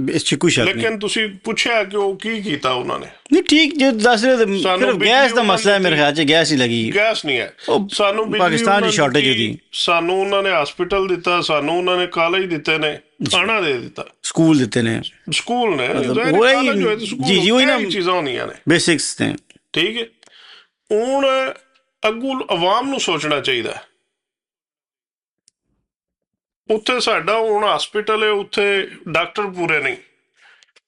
ਇਸ 'ਚ ਕੋਈ ਸ਼ੱਕ ਨਹੀਂ। ਲੇਕਿਨ ਤੁਸੀਂ ਪੁੱਛਿਆ ਕਿ ਉਹ ਕੀ ਕੀਤਾ ਉਹਨਾਂ ਨੇ। ਨਹੀਂ ਠੀਕ, ਜੇ ਦੱਸ ਰਹੇ ਸਿਰਫ ਗੈਸ ਦਾ ਮਸਲਾ ਹੈ, ਮੇਰੇ ਖਿਆਲ 'ਚ ਗੈਸ ਹੀ ਲੱਗੀ। ਗੈਸ ਨਹੀਂ ਹੈ, ਸਾਨੂੰ ਪਾਕਿਸਤਾਨ ਦੀ ਸ਼ਾਰਟੇਜ ਉਹਦੀ। ਸਾਨੂੰ ਉਹਨਾਂ ਨੇ ਹਸਪੀਟਲ ਦਿੱਤਾ, ਸਾਨੂੰ ਉਹਨਾਂ ਨੇ ਕਾਲਜ ਦਿੱਤੇ ਨੇ, ਖਾਣਾ ਦੇ ਦਿੱਤਾ, ਸਕੂਲ ਦਿੱਤੇ ਨੇ, ਸਕੂਲ ਨੇ ਜੀ ਜੀ, ਉਹੀ ਨਾ ਚੀਜ਼ਾਂ ਹੁੰਦੀਆਂ ਨੇ, ਬੇਸਿਕਸ ਨੇ। ਠੀਕ ਹੈ, ਹੁਣ ਅੱਗੂ ਆਵਾਮ ਨੂੰ ਸੋਚਣਾ ਚਾਹੀਦਾ। ਉੱਥੇ ਸਾਡਾ ਹੁਣ ਹਸਪੀਟਲ ਹੈ, ਉੱਥੇ ਡਾਕਟਰ ਪੂਰੇ ਨਹੀਂ,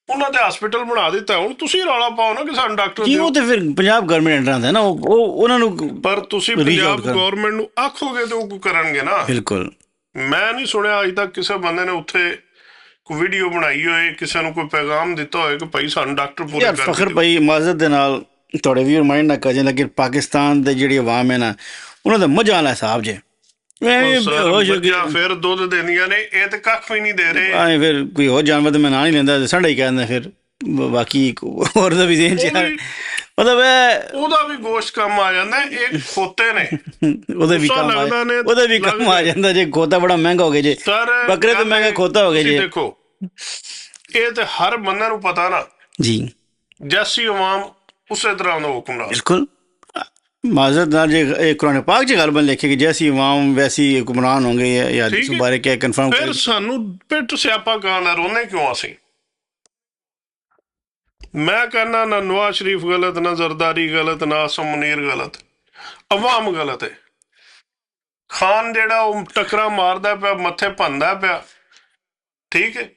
ਉਹਨਾਂ ਤੇ ਹਸਪੀਟਲ ਬਣਾ ਦਿੱਤਾ। ਹੁਣ ਤੁਸੀਂ ਰੌਲਾ ਪਾਓ ਨਾ ਕਿ ਸਾਨੂੰ ਡਾਕਟਰ ਜੀ, ਉਹ ਤੇ ਫਿਰ ਪੰਜਾਬ ਗਵਰਨਮੈਂਟ ਅੰਡਰ ਆਉਂਦਾ ਨਾ, ਉਹ ਉਹਨਾਂ ਨੂੰ। ਪਰ ਤੁਸੀਂ ਪੰਜਾਬ ਗਵਰਨਮੈਂਟ ਨੂੰ ਆਖੋਗੇ ਤੇ ਉਹ ਕਰਨਗੇ ਨਾ। ਬਿਲਕੁਲ। ਮੈਂ ਨਹੀਂ ਸੁਣਿਆ ਅੱਜ ਤੱਕ ਕਿਸੇ ਬੰਦੇ ਨੇ ਉੱਥੇ ਕੋਈ ਵੀਡੀਓ ਬਣਾਈ ਹੋਏ, ਕਿਸੇ ਨੂੰ ਕੋਈ ਪੈਗਾਮ ਦਿੱਤਾ ਹੋਏ ਕਿ ਭਾਈ ਸਾਨੂੰ ਡਾਕਟਰ ਪੂਰੇ ਕਰ ਦਿਓ। ਫਖਰ ਭਾਈ ਮਾਜ਼ਰਤ ਦੇ ਨਾਲ ਤੁਹਾਡੇ ਵੀ ਰਿਮਾਈਂਡ ਨਾ ਕਰ ਜੇ, ਲੇਕਿਨ ਪਾਕਿਸਤਾਨ ਦੇ ਜਿਹੜੀ ਆਵਾਮ ਹੈ ਨਾ, ਉਹਨਾਂ ਦਾ ਮਜ਼ਾ ਵਾਲਾ ਹਿਸਾਬ ਜੇ। ਫਿਰ ਦੁੱਧ ਦੇਣੀਆਂ ਨੇ, ਇਹ ਤੇ ਕੱਖ ਵੀ ਨਹੀਂ ਦੇ ਰਹੇ। ਫਿਰ ਕੋਈ ਹੋਰ ਜਾਨਵਰ ਤਾਂ ਮੈਂ ਨਾਂ ਨਹੀਂ ਲੈਂਦਾ, ਸਾਡਾ ਹੀ ਕਹਿੰਦਾ। ਫਿਰ ਬਾਕੀ ਹੋਰ ਦਾ ਵੀ ਦੇਣ ਚ ਮਤਲਬ ਉਹਦਾ ਵੀ ਗੋਸ਼ਤ ਕੰਮ ਆ ਜਾਂਦਾ। ਇਹ ਖੋਤੇ ਨੇ, ਉਹਦੇ ਵੀ ਕੰਮ ਆ ਜਾਂਦਾ ਜੇ ਖੋਤਾ ਬੜਾ ਮਹਿੰਗਾ ਹੋ ਗਿਆ ਜੇ, ਬੱਕਰੇ ਤੋਂ ਮਹਿੰਗਾ ਖੋਤਾ ਹੋ ਗਿਆ ਜੇ। ਦੇਖੋ, ਇਹ ਤੇ ਹਰ ਬੰਦੇ ਨੂੰ ਪਤਾ ਨਾ ਜੀ, ਜੈਸੀ ਆਵਾਮ ਉਸੇ ਤਰ੍ਹਾਂ ਦਾ ਹੁਕਮਰਾਨ। ਬਿਲਕੁਲ। ਮਾਜ਼ਰਤ ਨਾਲ ਜੇ ਕੁਰਾਨ ਪਾਕ 'ਚ ਗੱਲ ਬਣ ਲਿਖੇ ਕਿ ਜੈਸੀ ਇਮਾਮ ਵੈਸੀ ਹੁਕਮਰਾਨ ਹੋंगे या इस बारे क्या कन्फर्म। ਫਿਰ ਸਾਨੂੰ ਪਿੱਟ ਸਿਆਪਾ ਗਾਣਾ ਰੋਨੇ ਕਿਉਂ ਅਸੀਂ? ਮੈਂ ਕਹਿੰਦਾ ਨਾ ਨਵਾਜ਼ ਸ਼ਰੀਫ ਗਲਤ, ਨਾ ਜ਼ਰਦਾਰੀ ਗਲਤ, ਨਾ ਆਸਮ ਮੁਨੀਰ ਗਲਤ, ਅਵਾਮ ਗਲਤ ਹੈ। ਖਾਨ ਜਿਹੜਾ ਉਹ ਟੱਕਰਾ ਮਾਰਦਾ ਪਿਆ, ਮੱਥੇ ਭੰਨਦਾ ਪਿਆ। ਠੀਕ ਹੈ,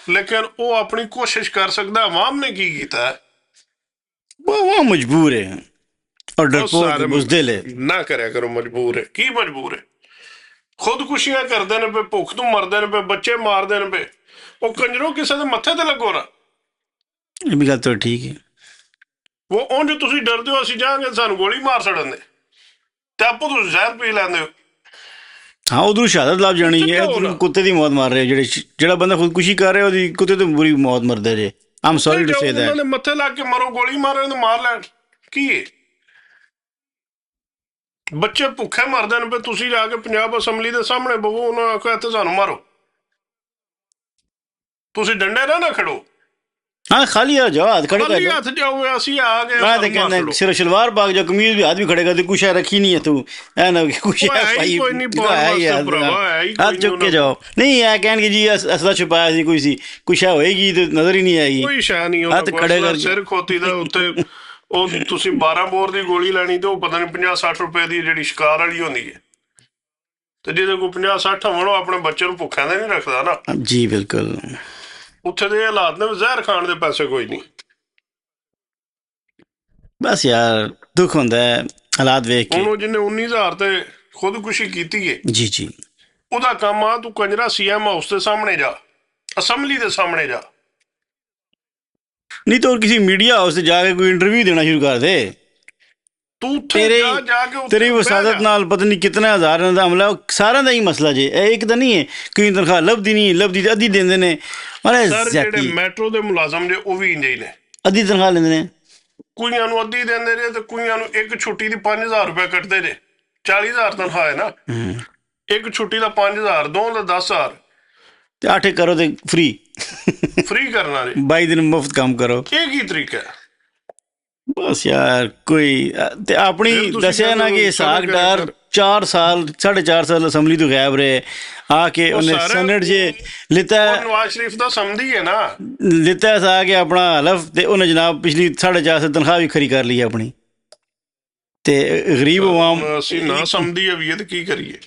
ਲੇਕਿਨ ਉਹ ਆਪਣੀ ਕੋਸ਼ਿਸ਼ ਕਰ ਸਕਦਾ। ਆਵਾਮ ਨੇ ਕੀ ਕੀਤਾ ਹੈ, वो मजबूर है और डरपोक बुज़दिल है। ਨਾ ਕਰਿਆ ਕਰੋ। ਮਜਬੂਰ ਹੈ, ਕੀ ਮਜਬੂਰ ਹੈ? ਖੁਦਕੁਸ਼ੀਆਂ ਕਰਦੇ ਨੇ ਪਏ, ਭੁੱਖ ਤੋਂ ਮਰਦੇ ਨੇ ਪਏ, ਬੱਚੇ ਮਾਰਦੇ ਨੇ ਪਏ। ਉਹ ਕੰਜਰੋਂ ਕਿਸੇ ਦੇ ਮੱਥੇ ਤੇ ਲੱਗੋ ਨਾ। ये भी गल तो ठीक है। ਉਹ ਉਂਝ ਤੁਸੀਂ ਡਰਦੇ ਹੋ ਅਸੀਂ ਜਾਵਾਂਗੇ ਸਾਨੂੰ ਗੋਲੀ ਮਾਰ ਛੱਡਣ ਦੇ, ਤੇ ਆਪੋ ਤੁਸੀਂ ਜ਼ਹਿਰ ਪੀ ਲੈਂਦੇ ਹੋ। हाँ उधर शहादत लाभ जानी है, कुत्ते की मौत मार रहे हो। ਜਿਹੜਾ ਬੰਦਾ ਖੁਦਕੁਸ਼ੀ ਕਰ ਰਿਹਾ ਉਹਦੀ ਕੁੱਤੇ ਤੋਂ ਬੁਰੀ ਮੌਤ ਮਰਦੇ ਜੇ। ਆਮ ਸੌਰੀ ਟੂ ਸੇ ਦੈਟ। ਉਹਨਾਂ ਦੇ ਮੱਥੇ ਲੱਗ ਕੇ ਮਰੋ, ਗੋਲੀ ਮਾਰਨ ਤੇ ਮਾਰ ਲੈਣ, ਕੀ ਹੈ? ਬੱਚੇ ਭੁੱਖੇ ਮਰਦੇ ਨੇ ਪਏ, ਤੁਸੀਂ ਜਾ ਕੇ ਪੰਜਾਬ ਅਸੈਂਬਲੀ ਦੇ ਸਾਹਮਣੇ ਬਵੋ, ਉਹਨਾਂ ਨੂੰ ਆਖੋ ਇੱਥੇ ਸਾਨੂੰ ਮਾਰੋ। ਤੁਸੀਂ ਡੰਡੇ ਨਾ ਖੜੋ। हाँ खाली आ जाओ, हाथ खड़े कर ਖਾਲੀ ਹੱਥ ਜਾਓ, ਅਸੀਂ ਆ ਗਏ। मैं तो कहना सिर्फ शलवार पाक जाओ, कमीज भी हाथ भी खड़ेगा तो कुछ है रखी नहीं है तू, है ना? कुछ है भाई, कोई नहीं हाथ चुक के जाओ। नहीं है कहन कि जी असला छुपाया सी कोई सी, कुछ है होएगी तो नजर ही नहीं आएगी। ਕੋਈ ਸ਼ੈ ਨਹੀਂ। ਹੱਥ ਖੜੇ ਕਰ ਸਿਰ ਖੋਤੀ ਦਾ ਉੱਤੇ ਉਹ ਤੁਸੀਂ 12 ਬੋਰ ਦੀ ਗੋਲੀ ਲੈਣੀ ਤੇ ਉਹ ਪਤਾ ਨਹੀਂ 50-60 ਰੁਪਏ ਦੀ ਜਿਹੜੀ ਸ਼ਿਕਾਰ ਵਾਲੀ ਹੁੰਦੀ ਹੈ। ਤੇ ਜਿਹਦੇ ਕੋਲ 50-60 ਹੋਣ ਉਹ ਆਪਣੇ ਬੱਚੇ ਨੂੰ ਭੁੱਖਿਆਂ ਦੇ ਨਹੀਂ ਰੱਖਦਾ ਨਾ। जी बिल्कुल। ਉੱਥੇ ਦੇ ਹਾਲਾਤ ਨੇ ਜ਼ਹਿਰ ਖਾਣ ਦੇ ਪੈਸੇ ਕੋਈ ਨਹੀਂ। बस यार दुख होंदा है हालात वेख के। ਉਹਨੂੰ ਜਿਹਨੇ 19,000 ਤੇ ਖੁਦਕੁਸ਼ੀ ਕੀਤੀ ਹੈ, जी जी ਉਹਦਾ ਕੰਮ ਆ ਤੂੰ ਕੰਜਰਾ CM ਹਾਊਸ ਦੇ ਸਾਹਮਣੇ ਜਾ, ਅਸੈਂਬਲੀ ਦੇ ਸਾਹਮਣੇ ਜਾ। नहीं तो और किसी मीडिया हाउस से जाके कोई इंटरव्यू देना शुरू कर दे। ਤੂੰ ਉੱਥੇ तेरे ਜਾ ਕੇ ਉੱਥੇ तेरी ਬਹਿ वसादत ਜਾ। नाल पता नहीं कितना हज़ारां दा हमला, सारा दा ही मसला जे। एक तो नहीं है कोई तनख्वाह लभदी नहीं, लभदी ते अद्धी देंदे ने। अरे ਸਰ ਜਿਹੜੇ ज़ाती ਮੈਟਰੋ ਦੇ ਮੁਲਾਜ਼ਮ ਜੇ ਉਹ ਵੀ ਇੰਜੇ ਹੀ ਨੇ। अद्धी तनख्वाह लेंदे ने। ਕੁਈਆਂ ਨੂੰ ਅੱਧੀ ਦਿੰਦੇ ਨੇ ਤੇ ਕੁਈਆਂ ਨੂੰ ਇੱਕ ਛੁੱਟੀ ਦੀ 5,000 ਰੁਪਏ ਕੱਟਦੇ ਨੇ। 40,000 ਤਨਖਾਹ ਹੈ ਨਾ, ਇੱਕ ਛੁੱਟੀ ਦਾ 5,000, ਦੋ ਦਾ 10,000 ते 8 करो ते फ्री ਫ੍ਰੀ ਕਰਨਾ ਜੇ। 22 दिन मुफ्त काम करो। ਇਹ ਕੀ ਤਰੀਕਾ ਹੈ? बस यार कोई ते अपनी फिर तुसी दसिया ना कहते कि हो इसाक सब डार कर। 4 साल 4.5 साल असम्बली तो गायब रहे, आके ਉਹ उन्हें सारे सेनेट जे लिता ਉਹ ਨਵਾਜ਼ ਸ਼ਰੀਫ ਦਾ ਸਮਝੀ ਹੈ ਨਾ। लिता है आके अपना हलफ ते उन्हें जनाब पिछली 4.5 साल तनख्वाह भी खरी कर ली अपनी। ते गरीब अवाम ਅਸੀਂ ਨਾ ਸਮਝੀ ਹੈ ਵੀ ਇਹ ਤੇ ਕੀ ਕਰੀਏ?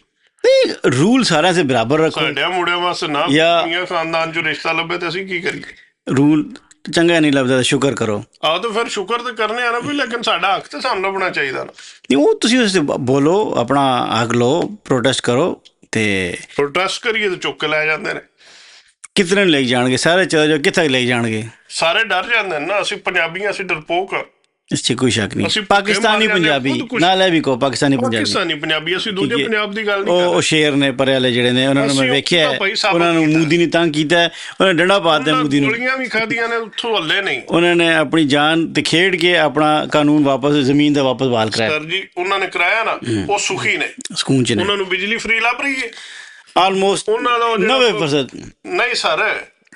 रूल सारा से बराबर रखो। ਸਾਡਿਆਂ ਮੁੰਡਿਆਂ ਵਾਸਤੇ ਨਾ या- ਮੀਆਂ ਖਾਨਦਾਨ ਚੋਂ ਰਿਸ਼ਤਾ ਲੱਭੇ ਤੇ ਅਸੀਂ ਕੀ ਕਰੀਏ? रूल चंगा नहीं लगता तो शुक्र करो। ਆਹ ਤਾਂ ਫਿਰ ਸ਼ੁਕਰ ਤੇ ਕਰਨੇ ਆ ਨਾ ਵੀ, ਲੇਕਿਨ ਸਾਡਾ ਹੱਕ ਤੇ ਸਾਨੂੰ ਲੱਭਣਾ ਚਾਹੀਦਾ ਨਾ। नहीं वो तुसी उससे बोलो, अपना हक लो, प्रोटेस्ट करो ते ਪ੍ਰੋਟੈਸਟ ਕਰੀਏ ਤੇ ਚੁੱਕ ਕੇ ਲੈ ਜਾਂਦੇ ਨੇ। कितने ले जाएंगे? सारे चले जाओ, कितने ले जाएंगे? ਸਾਰੇ ਡਰ ਜਾਂਦੇ ਨੇ ਨਾ। ਅਸੀਂ ਪੰਜਾਬੀ, ਅਸੀਂ ਡਰਪੋਕ ਆ। इससे कोई शक नहीं। ਅਸੀਂ पाकिस्तानी ਭੁੱਖੇ ਮਰ ਜਾਂਦੇ पंजाबी ਖੁਦ ਕੁਛ। ना ले भी को पाकिस्तानी पंजाबी, ਪਾਕਿਸਤਾਨੀ ਪੰਜਾਬੀ, ਅਸੀਂ ਦੂਜੇ ਠੀਕ ਹੈ। ਪੰਜਾਬ ਦੀ ਗੱਲ ਨਹੀਂ ਕਰ ਉਹ ਰਹੇ। ਸ਼ੇਰ ਨੇ ਪਰੇ ਵਾਲੇ ਜਿਹੜੇ ਨੇ, ਉਹਨਾਂ ਨੂੰ ਮੈਂ ਅਸੀਂ ਵੇਖਿਆ ਤਾਂ ਭਾਈ ਸਾਬਤ ਉਹਨਾਂ ਨੂੰ ਕੀਤਾ। ਮੋਦੀ ਨੇ ਤੰਗ ਕੀਤਾ, ਉਹਨਾਂ ਨੇ ਡੰਡਾ ਪਾ ਦਿੱਤਾ ਉਹਨਾਂ ਮੋਦੀ ਨੂੰ। ਗੋਲੀਆਂ ਵੀ ਖਾਧੀਆਂ ਨੇ, ਉੱਥੋਂ ਹੱਲੇ ਨਹੀਂ। ਉਹਨਾਂ ਨੇ ਆਪਣੀ ਜਾਨ ਤੇ ਖੇਡ ਕੇ ਆਪਣਾ ਕਾਨੂੰਨ ਵਾਪਸ ਜ਼ਮੀਨ ਦਾ ਵਾਪਸ ਬਹਾਲ ਕਰਾਇਆ। ਸਰ ਜੀ ਉਹਨਾਂ ਨੇ ਕਰਾਇਆ ਨਾ, ਉਹ ਸੁਖੀ ਨੇ। ਸਕੂਨ ਚ ਨੇ ਉਹਨਾਂ ਨੂੰ ਬਿਜਲੀ ਫ੍ਰੀ ਲੱਭ ਰਹੀ ਹੈ। ਆਲਮੋਸਟ ਉਹਨਾਂ ਦਾ ਉਹ ਜਿਹੜਾ 90%। ਨਹੀਂ ਸਰ,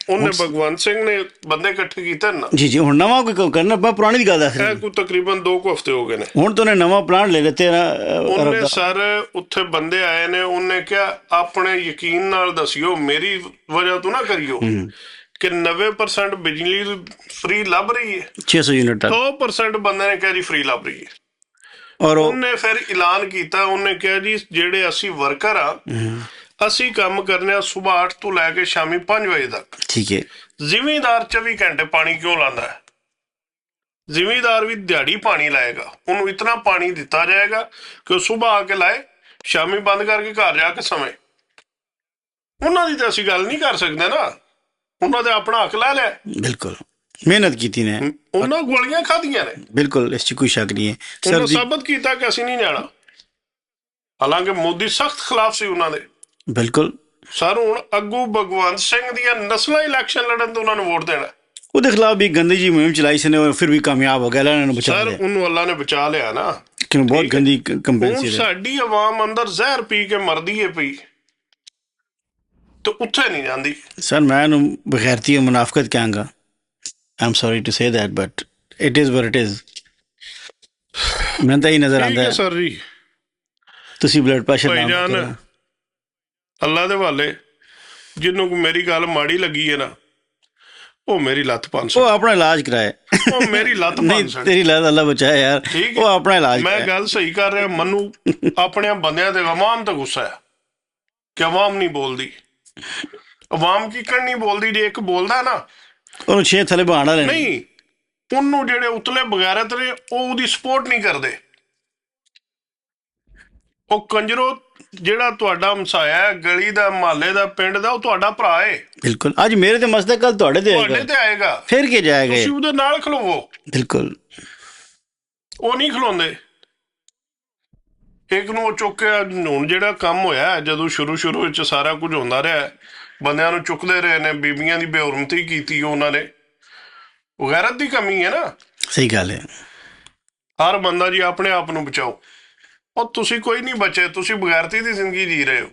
ਉਹਨੇ ਭਗਵੰਤ ਸਿੰਘ ਨੇ ਬੰਦੇ ਇਕੱਠੇ ਕੀਤੇ ਨਾ। ਜੀ ਜੀ ਹੁਣ ਨਵਾਂ ਕੋਈ ਕਰਨਾ, ਮੈਂ ਪੁਰਾਣੀ ਦੀ ਗੱਲ ਦੱਸ ਇਹ ਰਿਹਾ। ਕੋਈ ਤਕਰੀਬਨ 2 ਹਫ਼ਤੇ ਹੋ ਗਏ ਨੇ। ਹੁਣ ਤੋਂ ਨੇ ਨਵਾਂ ਪਲਾਨ ਲੈ ਲਿੱਤੇ ਨਾ ਅਰਬ ਉਹਨੇ ਦਾ। ਸਰ ਉੱਥੇ ਬੰਦੇ ਆਏ ਨੇ, ਉਹਨੇ ਕਿਹਾ ਆਪਣੇ ਯਕੀਨ ਨਾਲ ਦੱਸਿਓ, ਮੇਰੀ ਵਜ੍ਹਾ ਤੋਂ ਨਾ ਕਰਿਓ ਕਿ 90% ਬਿਜਲੀ ਫ੍ਰੀ ਲੱਭ ਰਹੀ ਹੈ, 600 ਯੂਨਿਟ 100% ਬੰਦੇ ਨੇ ਕਿਹਾ ਜੀ ਫ੍ਰੀ ਲੱਭ ਰਹੀ ਹੈ। ਔਰ ਉਹਨੇ ਫਿਰ ਐਲਾਨ ਕੀਤਾ, ਉਹਨੇ ਕਿਹਾ ਜੀ ਜਿਹੜੇ ਅਸੀਂ ਵਰਕਰ ਆ, ਅਸੀਂ ਕੰਮ ਕਰਨੇ ਆ ਸਵੇਰ 8 ਤੋਂ ਲੈ ਕੇ ਸ਼ਾਮੀ 5 ਵਜੇ ਤੱਕ। ਠੀਕ ਹੈ। ਜ਼ਿਮੀਂਦਾਰ 24 ਘੰਟੇ ਪਾਣੀ ਕਿਉਂ ਲਾਉਂਦਾ ਹੈ? ਜ਼ਿਮੀਂਦਾਰ ਵੀ ਦਿਹਾੜੀ ਪਾਣੀ ਲਾਏਗਾ, ਉਹਨੂੰ ਇਤਨਾ ਪਾਣੀ ਦਿੱਤਾ ਜਾਏਗਾ ਕਿ ਉਹ ਸਵੇਰ ਆ ਕੇ ਲਾਏ, ਸ਼ਾਮੀ ਬੰਦ ਕਰਕੇ ਘਰ ਜਾ ਕੇ ਸੌਂ। ਉਹਨਾਂ ਦੀ ਤਾਂ ਅਸੀਂ ਗੱਲ ਨਹੀਂ ਕਰ ਸਕਦੇ ਨਾ, ਉਹਨਾਂ ਦੇ ਆਪਣਾ ਹੱਕ ਲੈ ਲਿਆ। ਬਿਲਕੁਲ ਮਿਹਨਤ ਕੀਤੀ ਨੇ, ਉਹਨਾਂ ਗੋਲੀਆਂ ਖਾਧੀਆਂ ਨੇ। ਬਿਲਕੁਲ ਇਸ 'ਚ ਕੋਈ ਸ਼ੱਕ ਨਹੀਂ ਹੈ ਉਹਨਾਂ ਸਰ ਜੀ। ਸਾਬਤ ਕੀਤਾ ਕਿ ਅਸੀਂ ਨਹੀਂ ਜਾਣਾ, ਹਾਲਾਂਕਿ ਮੋਦੀ ਸਖਤ ਖਿਲਾਫ ਸੀ ਉਹਨਾਂ ਦੇ। ਬਿਲਕੁਲ ਸਰ ਹੁਣ ਅੱਗੂ ਭਗਵੰਤ ਸਿੰਘ ਦੀਆਂ ਨਸਲਾਂ ਇਲੈਕਸ਼ਨ ਲੜਨ ਤੋਂ ਉਹਨਾਂ ਨੂੰ ਵੋਟ ਦੇਣਾ। ਉਹਦੇ ਖਿਲਾਫ ਵੀ ਗੰਦੀ ਜੀ ਮੁਹਿੰਮ ਚਲਾਈ ਸੀ ਨੇ, ਔਰ ਫਿਰ ਵੀ ਕਾਮਯਾਬ ਹੋ ਗਿਆ। ਅੱਲਾ ਨੇ ਉਹਨੂੰ ਬਚਾ ਸਰ ਲਿਆ, ਉਹਨੂੰ ਅੱਲਾ ਨੇ ਬਚਾ ਲਿਆ ਨਾ। ਕਿਉਂ ਬਹੁਤ ਠੀਕ ਹੈ। ਗੰਦੀ ਕੰਪੇਨ ਹੁਣ ਸੀ। ਸਾਡੀ ਆਵਾਮ ਅੰਦਰ ਜ਼ਹਿਰ ਪੀ ਕੇ ਮਰਦੀ ਏ ਪਈ ਤੇ ਉੱਥੇ ਨਹੀਂ ਜਾਂਦੀ। ਸਰ ਮੈਂ ਇਹਨੂੰ ਬਗੈਰਤੀ ਮੁਨਾਫਕਤ ਕਹਾਂਗਾ। I am sorry to say that but it is what it is. ਮੈਨੂੰ ਤਾਂ ਇਹ ਨਜ਼ਰ ਠੀਕ ਆਉਂਦਾ ਹੈ ਹੈ ਸਰ ਜੀ। ਤੁਸੀਂ ਬਲੱਡ ਪ੍ਰੈਸ਼ਰ ਭਾਈ ਨਾ ਜਾਨ, ਕਰੋ। ਅੱਲਾ ਦੇ ਹਵਾਲੇ, ਜਿਹਨੂੰ ਕੋਈ ਮੇਰੀ ਗੱਲ ਮਾੜੀ ਲੱਗੀ ਹੈ ਨਾ, ਉਹ ਮੇਰੀ ਲੱਤ 500। ਉਹ ਆਪਣਾ ਇਲਾਜ ਕਰਾਏ। ਉਹ ਮੇਰੀ ਲੱਤ ਨਹੀਂ 500। ਤੇਰੀ ਲੱਤ ਅੱਲਾ ਬਚਾਏ ਯਾਰ। ਠੀਕ ਉਹ ਹੈ। ਆਪਣਾ ਇਲਾਜ ਮੈਂ ਕਰਾਏ। ਗੱਲ ਸਹੀ ਕਰ ਰਿਹਾ। ਮੈਨੂੰ ਆਪਣੇ ਬੰਦਿਆਂ ਤੇ, ਆਵਾਮ ਤੇ ਗੁੱਸਾ ਹੈ ਕਿ ਆਵਾਮ ਨਹੀਂ ਬੋਲਦੀ। ਆਵਾਮ ਕੀਕਣ ਨਹੀਂ ਬੋਲਦੀ, ਜੇ ਇੱਕ ਬੋਲਦਾ ਨਾ ਉਹਨੂੰ 6 ਥੱਲੇ ਬਹਾਣਾ ਲੈਣੇ। ਨਹੀਂ, ਉਹਨੂੰ ਜਿਹੜੇ ਉਤਲੇ ਬਗੈਰਤ ਨੇ ਉਹ ਉਹਦੀ ਸਪੋਰਟ ਨਹੀਂ ਕਰਦੇ। ਉਹ ਕੰਜਰੋ ਜਿਹੜਾ ਤੁਹਾਡਾ ਹਮਸਾਇਆ ਹੈ, ਗਲੀ ਦਾ, ਮਹੱਲੇ ਦਾ, ਪਿੰਡ ਦਾ, ਉਹ ਤੁਹਾਡਾ ਭਰਾ ਹੈ। ਬਿਲਕੁਲ, ਅੱਜ ਮੇਰੇ ਤੇ ਮਸਲਾ, ਕੱਲ ਤੁਹਾਡੇ ਤੇ ਆਏਗਾ, ਫਿਰ ਕੀ ਜਾਏਗਾ? ਤੁਸੀਂ ਉਹਦੇ ਨਾਲ ਖਲੋਵੋ। ਬਿਲਕੁਲ, ਉਹ ਨਹੀਂ ਖਲੋਂਦੇ। ਇੱਕ ਨੂੰ ਉਹ ਚੁੱਕਿਆ। ਹੁਣ ਜਿਹੜਾ ਕੰਮ ਹੋਇਆ, ਜਦੋਂ ਸ਼ੁਰੂ ਵਿੱਚ ਸਾਰਾ ਕੁਝ ਹੁੰਦਾ ਰਿਹਾ, ਬੰਦਿਆਂ ਨੂੰ ਚੁੱਕਦੇ ਰਹੇ ਨੇ, ਬੀਬੀਆਂ ਦੀ ਬੇਹੁਰਮਤੀ ਕੀਤੀ ਉਹਨਾਂ ਨੇ, ਉਹ ਗੈਰਤ ਦੀ ਕਮੀ ਹੈ ਨਾ। ਸਹੀ ਗੱਲ ਹੈ। ਹਰ ਬੰਦਾ ਜੀ ਆਪਣੇ ਆਪ ਨੂੰ ਬਚਾਓ। ਉਹ ਤੁਸੀਂ ਕੋਈ ਨਹੀਂ ਬਚੇ, ਤੁਸੀਂ ਬਗੈਰਤੀ ਦੀ ਜ਼ਿੰਦਗੀ ਜੀ ਰਹੇ ਹੋ।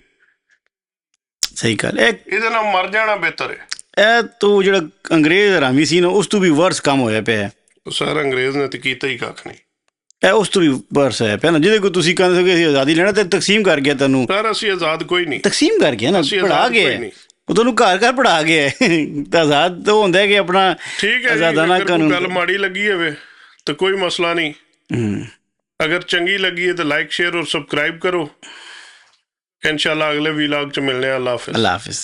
ਸਹੀ ਗੱਲ। ਇਹਦੇ ਨਾਲ ਮਰ ਜਾਣਾ ਬਿਹਤਰ ਹੈ। ਇਹ ਤੋਂ ਜਿਹੜਾ ਅੰਗਰੇਜ਼ ਹਰਾਮੀ ਸੀ ਨਾ, ਉਸ ਤੋਂ ਵੀ ਵਰਸ ਕੰਮ ਹੋਇਆ ਪਿਆ। ਸਰ ਅੰਗਰੇਜ਼ ਨੇ ਤੇ ਕੀਤਾ ਹੀ ਕੱਖ ਨਹੀਂ। ਇਹ ਉਸ ਤੋਂ ਵੀ ਵਰਸ ਹੋਇਆ ਪਿਆ ਨਾ, ਜਿਹਦੇ ਕੋਲ ਤੁਸੀਂ ਕਹਿੰਦੇ ਕਿ ਅਸੀਂ ਆਜ਼ਾਦੀ ਲੈਣਾ, ਤੇ ਤਕਸੀਮ ਕਰ ਗਿਆ ਤੈਨੂੰ। ਸਰ ਅਸੀਂ ਆਜ਼ਾਦ ਕੋਈ ਨਹੀਂ, ਤਕਸੀਮ ਕਰ ਗਿਆ ਨਾ, ਪੜ੍ਹਾ ਗਿਆ ਉਹ ਤੁਹਾਨੂੰ ਘਰ ਪੜ੍ਹਾ ਗਿਆ। ਤਾਂ ਆਜ਼ਾਦ ਤਾਂ ਹੁੰਦਾ ਕਿ ਆਪਣਾ ਠੀਕ ਹੈ। ਆਜ਼ਾਦਾਨਾ ਕਾਨੂੰਨ। ਗੱਲ ਮਾੜੀ ਲੱਗੀ ਹੋਵੇ ਤਾਂ ਕੋਈ ਮਸਲਾ ਨਹੀਂ, ਅਗਰ ਚੰਗੀ ਲੱਗੀ ਹੈ ਤਾਂ ਲਾਈਕ, ਸ਼ੇਅਰ ਔਰ ਸਬਸਕ੍ਰਾਈਬ ਕਰੋ। इंशाल्लाह अगले व्लॉग च मिलने। अल्लाह हाफिज़। अल्लाह हाफिज़।